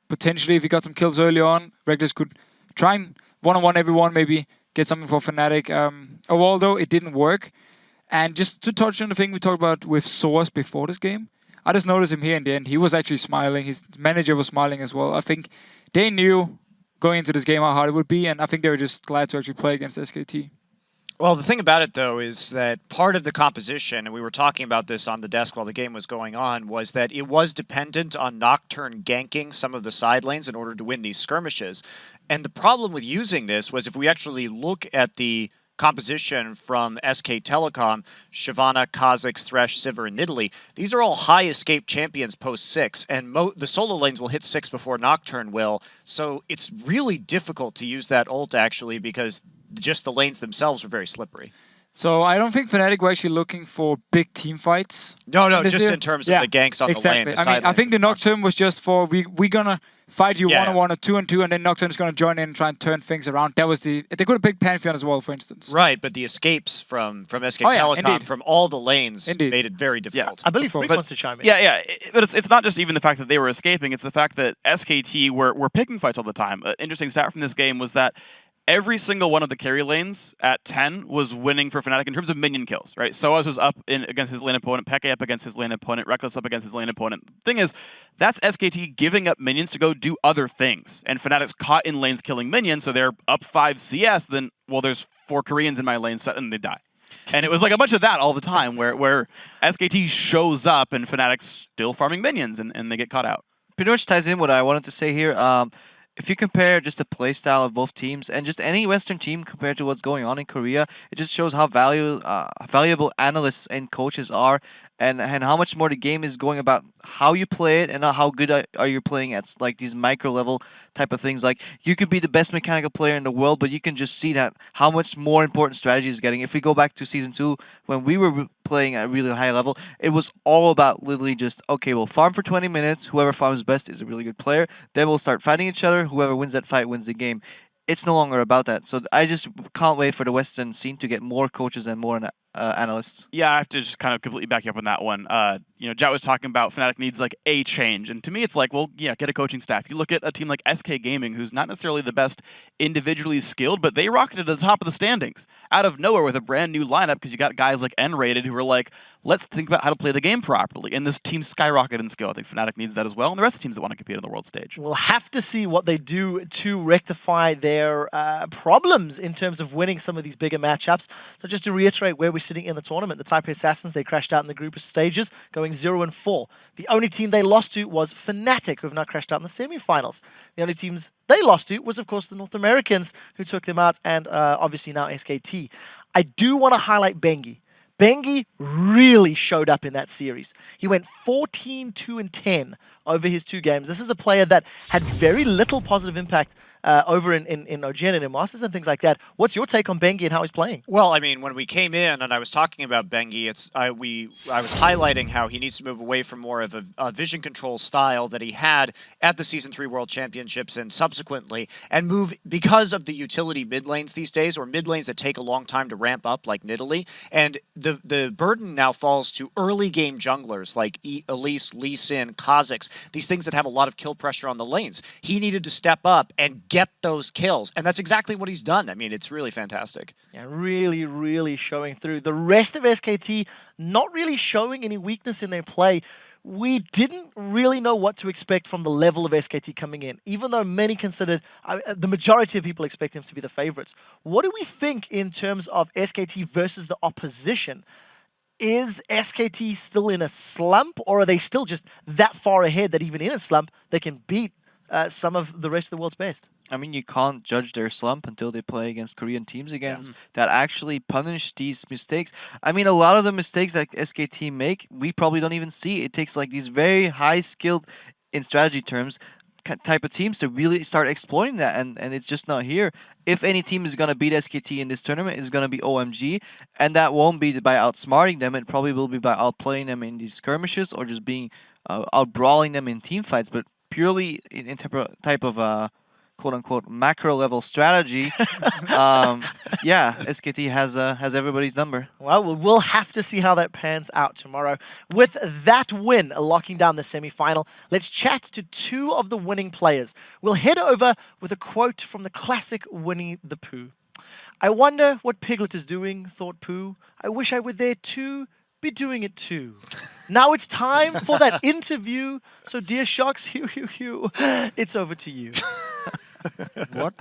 Potentially, if he got some kills early on, Rekkles could try and one-on-one everyone, maybe get something for Fnatic. Overall, though, it didn't work. And just to touch on the thing we talked about with sOAZ before this game, I just noticed him here in the end. He was actually smiling. His manager was smiling as well. I think they knew going into this game how hard it would be, and I think they were just glad to actually play against SKT. Well, the thing about it, though, is that part of the composition, and we were talking about this on the desk while the game was going on, was that it was dependent on Nocturne ganking some of the side lanes in order to win these skirmishes. And the problem with using this was if we actually look at the composition from SK Telecom, Shyvana, Kha'Zix, Thresh, Sivir, and Nidalee, these are all high escape champions post-6, and the solo lanes will hit 6 before Nocturne will, so it's really difficult to use that ult, actually, because just the lanes themselves are very slippery. So I don't think Fnatic were actually looking for big team fights. No, just in terms of the ganks on the lane. I mean, I think the Nocturne was just for we're gonna fight you Yeah. one-on-one or 2-on-2, and then Nocturne is going to join in and try and turn things around. That was the... They could have picked Pantheon as well, for instance. Right, but the escapes from SK Oh, yeah, Telecom indeed. from all the lanes Indeed. made it very difficult. I believe But- Freak wants to chime in. Yeah, but it's not just even the fact that they were escaping, it's the fact that SKT were picking fights all the time. An interesting stat from this game was that every single one of the carry lanes at 10 was winning for Fnatic in terms of minion kills, right? sOAZ was up against his lane opponent, Peke up against his lane opponent, Rekkles up against his lane opponent. Thing is, that's SKT giving up minions to go do other things. And Fnatic's caught in lanes killing minions, so they're up 5 CS, then, well, there's 4 Koreans in my lane, and they die. And it was like a bunch of that all the time, where SKT shows up and Fnatic's still farming minions, and they get caught out. Pretty much ties in what I wanted to say here. If you compare just the playstyle of both teams and just any Western team compared to what's going on in Korea, it just shows how valuable analysts and coaches are, and how much more the game is going about how you play it and not how good are you playing at like these micro level type of things. Like you could be the best mechanical player in the world, but you can just see that how much more important strategy is getting. If we go back to season 2 when we were playing at a really high level, it was all about literally just, okay, we'll farm for 20 minutes. Whoever farms best is a really good player. Then we'll start fighting each other. Whoever wins that fight wins the game. It's no longer about that. So I just can't wait for the Western scene to get more coaches and more analysts. Yeah, I have to just kind of completely back you up on that one. Jet was talking about Fnatic needs like a change, and to me it's like, well, yeah, get a coaching staff. You look at a team like SK Gaming, who's not necessarily the best individually skilled, but they rocketed to the top of the standings out of nowhere with a brand new lineup because you got guys like N-rated who are like, let's think about how to play the game properly. And this team skyrocketed in skill. I think Fnatic needs that as well, and the rest of the teams that want to compete on the world stage. We'll have to see what they do to rectify their problems in terms of winning some of these bigger matchups. So just to reiterate where we're sitting in the tournament, the Taipei Assassins, they crashed out in the group of stages, going 0-4. The only team they lost to was Fnatic, who have now crashed out in the semifinals. The only teams they lost to was, of course, the North Americans, who took them out, and obviously now SKT. I do want to highlight Bengi. Bengi really showed up in that series. He went 14-2-10 over his 2 games. This is a player that had very little positive impact over in OGN and in Masters and things like that. What's your take on Bengi and how he's playing? Well, I mean, when we came in and I was talking about Bengi, I was highlighting how he needs to move away from more of a vision control style that he had at the Season 3 World Championships and subsequently, and move, because of the utility mid lanes these days, or mid lanes that take a long time to ramp up, like Nidalee, and the burden now falls to early game junglers like Elise, Lee Sin, Kha'Zix, these things that have a lot of kill pressure on the lanes. He needed to step up and get those kills, and that's exactly what he's done. I mean, it's really fantastic. Yeah, really, really showing through. The rest of SKT not really showing any weakness in their play. We didn't really know what to expect from the level of SKT coming in, even though many considered, the majority of people expect them to be the favorites. What do we think in terms of SKT versus the opposition? Is SKT still in a slump, or are they still just that far ahead that even in a slump, they can beat some of the rest of the world's best? I mean, you can't judge their slump until they play against Korean teams that actually punish these mistakes. I mean, a lot of the mistakes that SKT make, we probably don't even see. It takes like these very high-skilled, in strategy terms, type of teams to really start exploiting that, and it's just not here. If any team is going to beat SKT in this tournament, it's going to be OMG, and that won't be by outsmarting them. It probably will be by outplaying them in these skirmishes or just being out-brawling them in team fights, but purely in type of quote-unquote macro-level strategy, yeah, SKT has everybody's number. Well, we'll have to see how that pans out tomorrow. With that win locking down the semi-final, let's chat to 2 of the winning players. We'll head over with a quote from the classic Winnie the Pooh. "I wonder what Piglet is doing, thought Pooh. I wish I were there too, be doing it too." Now it's time for that interview. So dear Shocks, it's over to you. What?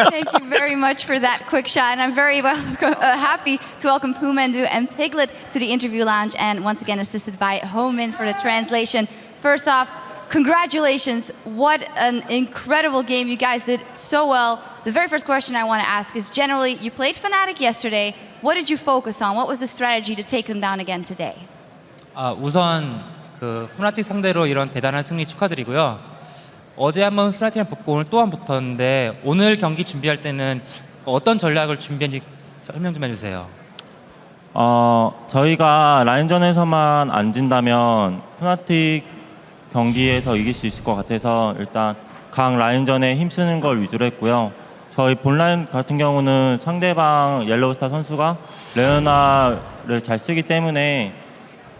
Thank you very much for that quick shot, and I'm very happy to welcome Poohmandu and Piglet to the interview lounge, and once again assisted by Happonen for the translation. First off, congratulations. What an incredible game. You guys did so well. The very first question I want to ask is, generally, you played Fnatic yesterday. What did you focus on? What was the strategy to take them down again today? 우선 푸나틱 상대로 이런 대단한 승리 축하드리고요. 어제 한번 푸나틱이랑 붙고 오늘 또 한 번 붙었는데, 오늘 경기 준비할 때는 어떤 전략을 준비했는지 설명 좀 해주세요. 저희가 라인전에서만 안 진다면 푸나틱 경기에서 이길 수 있을 것 같아서 일단 각 라인전에 힘쓰는 걸 위주로 했고요. 저희 본라인 같은 경우는 상대방 옐로우스타 선수가 레오나를 잘 쓰기 때문에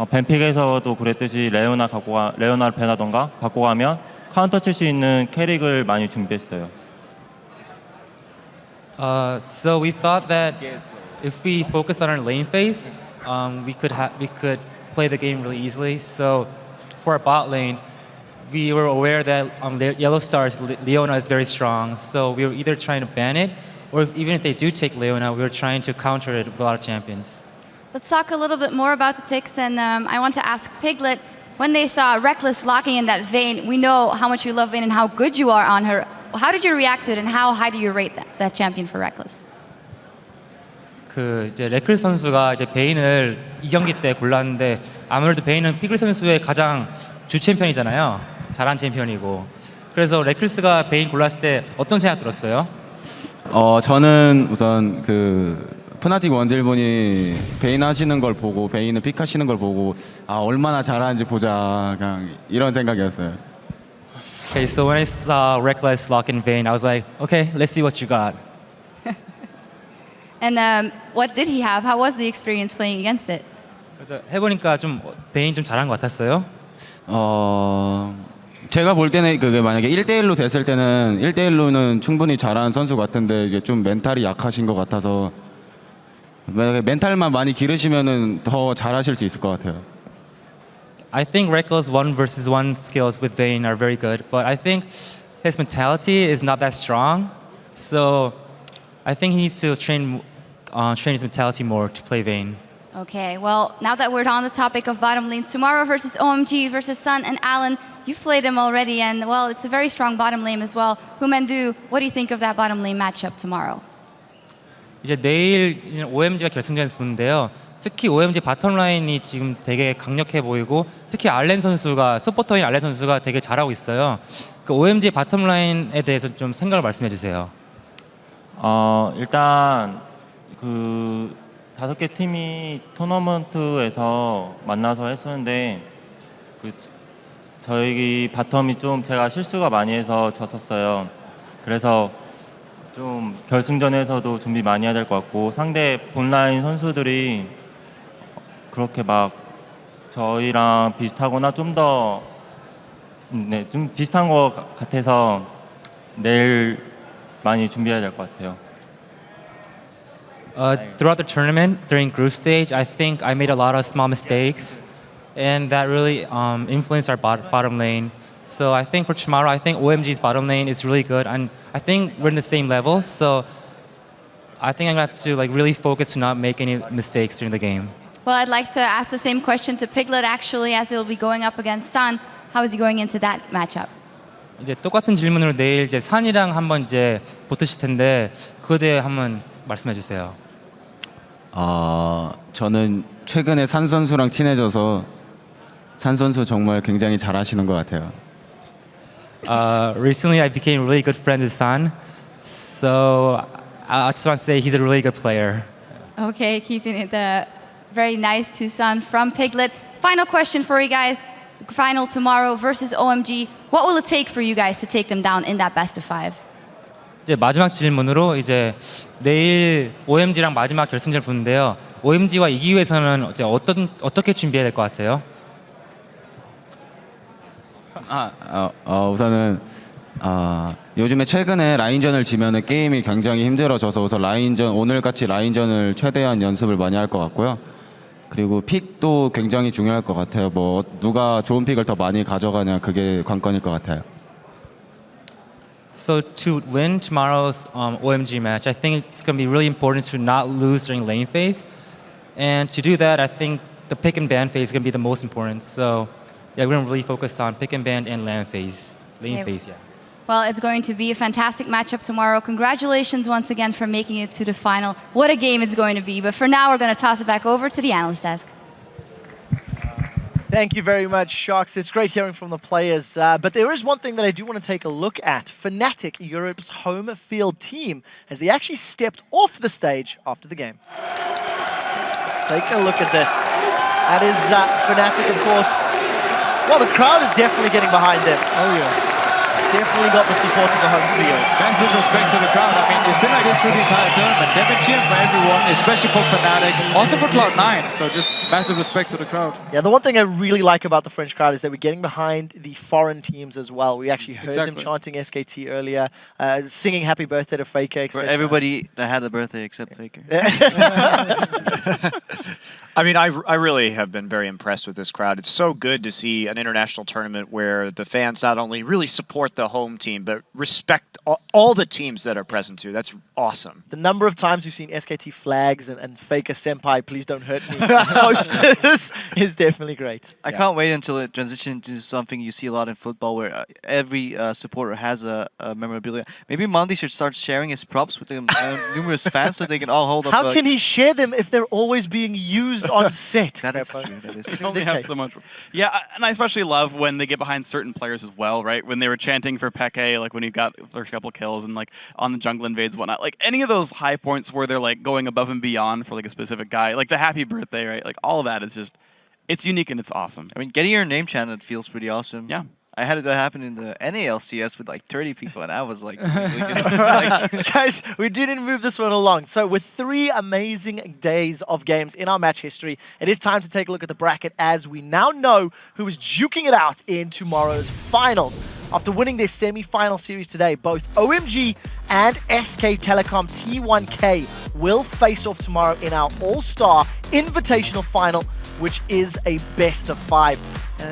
뱀픽에서도 그랬듯이 레오나를 배나던가 갖고 가면 카운터 칠 수 있는 캐릭을 많이 준비했어요. So we thought that if we focus on our lane phase, we could play the game really easily. So for our bot lane, we were aware that YellOwStar's Leona is very strong. So we were either trying to ban it, or even if they do take Leona, we were trying to counter it with a lot of champions. Let's talk a little bit more about the picks, and I want to ask Piglet, when they saw Rekkles locking in that Vayne, we know how much you love Vayne and how good you are on her. How did you react to it, and how high do you rate that champion for Rekkles? 이제 레클 선수가 이제 베인을 이 경기 때 골랐는데 아무래도 베인은 피글 선수의 가장 주 챔피언이잖아요. 잘한 챔피언이고. 그래서 레클스가 베인 골랐을 때 어떤 생각 들었어요? 저는 우선 푸나틱 원딜분이 베인 하시는 걸 보고 베인을 픽하시는 걸 보고 얼마나 잘하는지 보자 그냥 이런 생각이었어요. Okay, so when I saw Rekkles lock in Vayne, I was like, okay, let's see what you got. And what did he have? How was the experience playing against it? 그래서 해보니까 좀 베인 좀 잘한 것 같았어요. 제가 볼 때는 그게 만약에 1대1로 됐을 때는 1대1로는 충분히 잘하는 선수 같은데 이게 좀 멘탈이 약하신 것 같아서 만약에 멘탈만 많이 기르시면은 더 잘하실 수 있을 것 같아요. I think Rekkles 1v1 skills with Vayne are very good, but I think his mentality is not that strong. So I think he needs to train his mentality more to play Vayne. Okay, well, now that we're on the topic of bottom lanes, tomorrow versus OMG versus Sun and Alan, you've played them already, and well, it's a very strong bottom lane as well. Humandu, what do you think of that bottom lane matchup tomorrow? 이제 내일 OMG가 결승전에서 보는데요. 특히 OMG 바텀 라인이 지금 되게 강력해 보이고 특히 알렌 선수가 서포터인 알렌 선수가 되게 잘하고 있어요. 그 OMG 바텀 라인에 대해서 좀 생각을 말씀해 주세요. 일단 5개 팀이 토너먼트에서 만나서 했었는데 저희 바텀이 좀 제가 실수가 많이 해서 졌었어요. 그래서 좀 결승전에서도 준비 많이 해야 될 것 같고 상대 본라인 선수들이 그렇게 막 저희랑 비슷하거나 좀 비슷한 것 같아서 내일 많이 준비해야 될 것 같아요. Throughout the tournament, during group stage, I think I made a lot of small mistakes, and that really influenced our bottom lane. So I think for tomorrow, I think OMG's bottom lane is really good, and I think we're in the same level. So I think I'm gonna have to really focus to not make any mistakes during the game. Well, I'd like to ask the same question to Piglet actually, as he'll be going up against Sun. How is he going into that matchup? 이제 똑같은 질문으로 내일 이제 산이랑 한번 이제 붙으실 텐데 그에 대해 한번 말씀해 주세요. 저는 최근에 산 선수랑 친해져서 산 선수 정말 굉장히 잘하시는 것 같아요. Recently, I became really good friends with San, so I just want to say he's a really good player. Okay, keeping it very nice to Sun from Piglet. Final question for you guys. Final tomorrow versus OMG. What will it take for you guys to take them down in that best of 5? 이제 마지막 질문으로 이제 내일 OMG랑 마지막 결승전 보는데요. OMG와 이기기 위해서는 이제 어떻게 준비해야 될 것 같아요? 우선은 요즘에 최근에 라인전을 지면은 게임이 굉장히 힘들어져서 우선 오늘같이 라인전을 최대한 연습을 많이 할 것 같고요. 그리고 픽도 굉장히 중요할 것 같아요. 뭐 누가 좋은 픽을 더 많이 가져가냐 그게 관건일 것 같아요. So to win tomorrow's OMG match, I think it's going to be really important to not lose during lane phase. And to do that, I think the pick and ban phase is going to be the most important. So yeah, we're going to really focus on pick and ban and lane phase. Well, it's going to be a fantastic matchup tomorrow. Congratulations once again for making it to the final. What a game it's going to be. But for now, we're going to toss it back over to the analyst desk. Thank you very much, Sharks. It's great hearing from the players. But there is one thing that I do want to take a look at. Fnatic, Europe's home field team, as they actually stepped off the stage after the game. Take a look at this. That is Fnatic, of course. Well, the crowd is definitely getting behind them. Oh yeah. Definitely got the support of the home field. Massive respect to the crowd. I mean, it's been like this through the entire tournament. They've been cheering for everyone, especially for Fnatic, also for Cloud9. So just massive respect to the crowd. Yeah, the one thing I really like about the French crowd is that we're getting behind the foreign teams as well. We actually heard them chanting SKT earlier, singing happy birthday to FNC. For everybody that had a birthday except Faker. I mean, I really have been very impressed with this crowd. It's so good to see an international tournament where the fans not only really support the home team, but respect all the teams that are present too. That's awesome. The number of times we've seen SKT flags and Faker Senpai, please don't hurt me, posters is definitely great. I can't wait until it transitions to something you see a lot in football where every supporter has a memorabilia. Maybe Monty should start sharing his props with the numerous fans so they can all hold up. How can he share them if they're always being used on set? That is true. That is You can only have so much. Yeah, and I especially love when they get behind certain players as well, right? When they were chanting for Peke, like when he got the first couple kills and like on the jungle invades and whatnot. Like any of those high points where they're like going above and beyond for like a specific guy, like the happy birthday, right? Like all of that is just, it's unique and it's awesome. I mean, getting your name chanted feels pretty awesome. Yeah. I had that happen in the NALCS with like 30 people, and I was like, Guys, we didn't move this one along. So with 3 amazing days of games in our match history, it is time to take a look at the bracket as we now know who is duking it out in tomorrow's finals. After winning their semi-final series today, both OMG and SK Telecom T1K will face off tomorrow in our All-Star Invitational Final, which is a best of 5.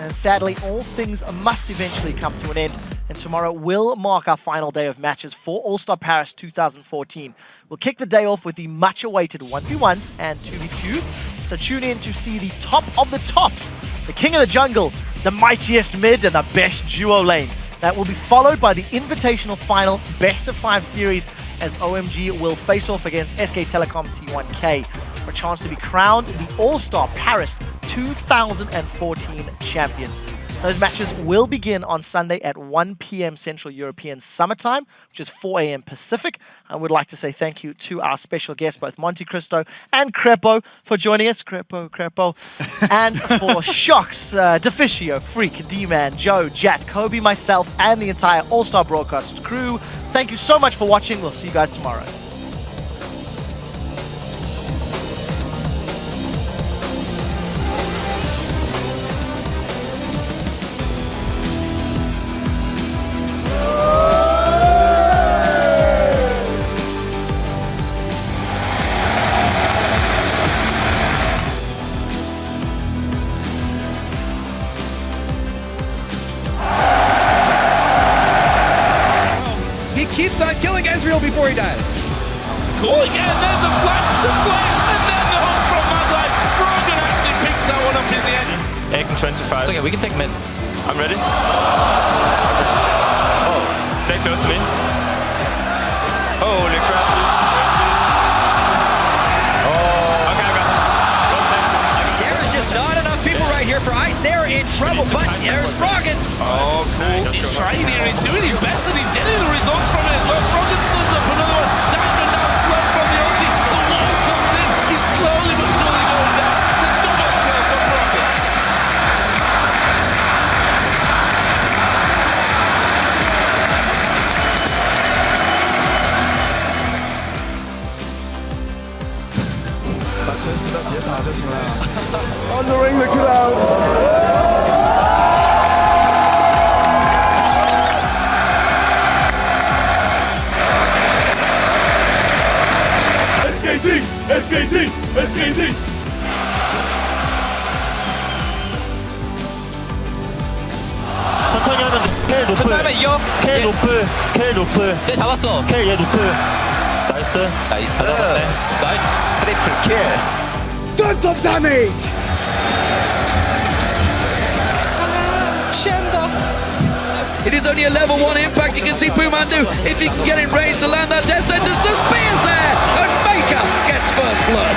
Sadly, all things must eventually come to an end, and tomorrow will mark our final day of matches for All-Star Paris 2014. We'll kick the day off with the much-awaited 1v1s and 2v2s, so tune in to see the top of the tops, the king of the jungle, the mightiest mid, and the best duo lane. That will be followed by the Invitational Final Best of 5 series as OMG will face off against SK Telecom T1K for a chance to be crowned the All-Star Paris 2014 champions. Those matches will begin on Sunday at 1 p.m. Central European Summer Time, which is 4 a.m. Pacific. I would like to say thank you to our special guests, both Monte Cristo and Crepo, for joining us. Crepo. And for Shocks, Deficio, Freak, D-Man, Joe, Jat, Kobe, myself, and the entire All-Star Broadcast crew. Thank you so much for watching. We'll see you guys tomorrow. Keeps on killing Ezreal before he dies. Cool again, there's a flash, and then the hook from Madlight. Frogan actually picks that one up in the end. Egg 25. It's okay, we can take mid. I'm ready. Oh, stay close to me. Holy crap. Oh. Okay, I got it. There's just not enough people right here for Ice. They're in trouble, but there's Frogan. Oh, cool. He's trying here, he's doing his best, and he's getting the results from it as well. Frogan stuns up another one. Diamond down slow from the ulti. The wall comes in. He's slowly but surely going down. It's a double kill for Frogan. Honoring the crowd. SKT! 천천히 하면 돼. 천천히 하면 이겨. K 노플. 네, 잡았어. K 얘 노플. 나이스. 나이스. 나이스. 트리플 킬. Tons of damage! It is only a level 1 impact. You can see Pumandu, if he can get in range to land that death sentence, the spear's there, and Faker gets first blood.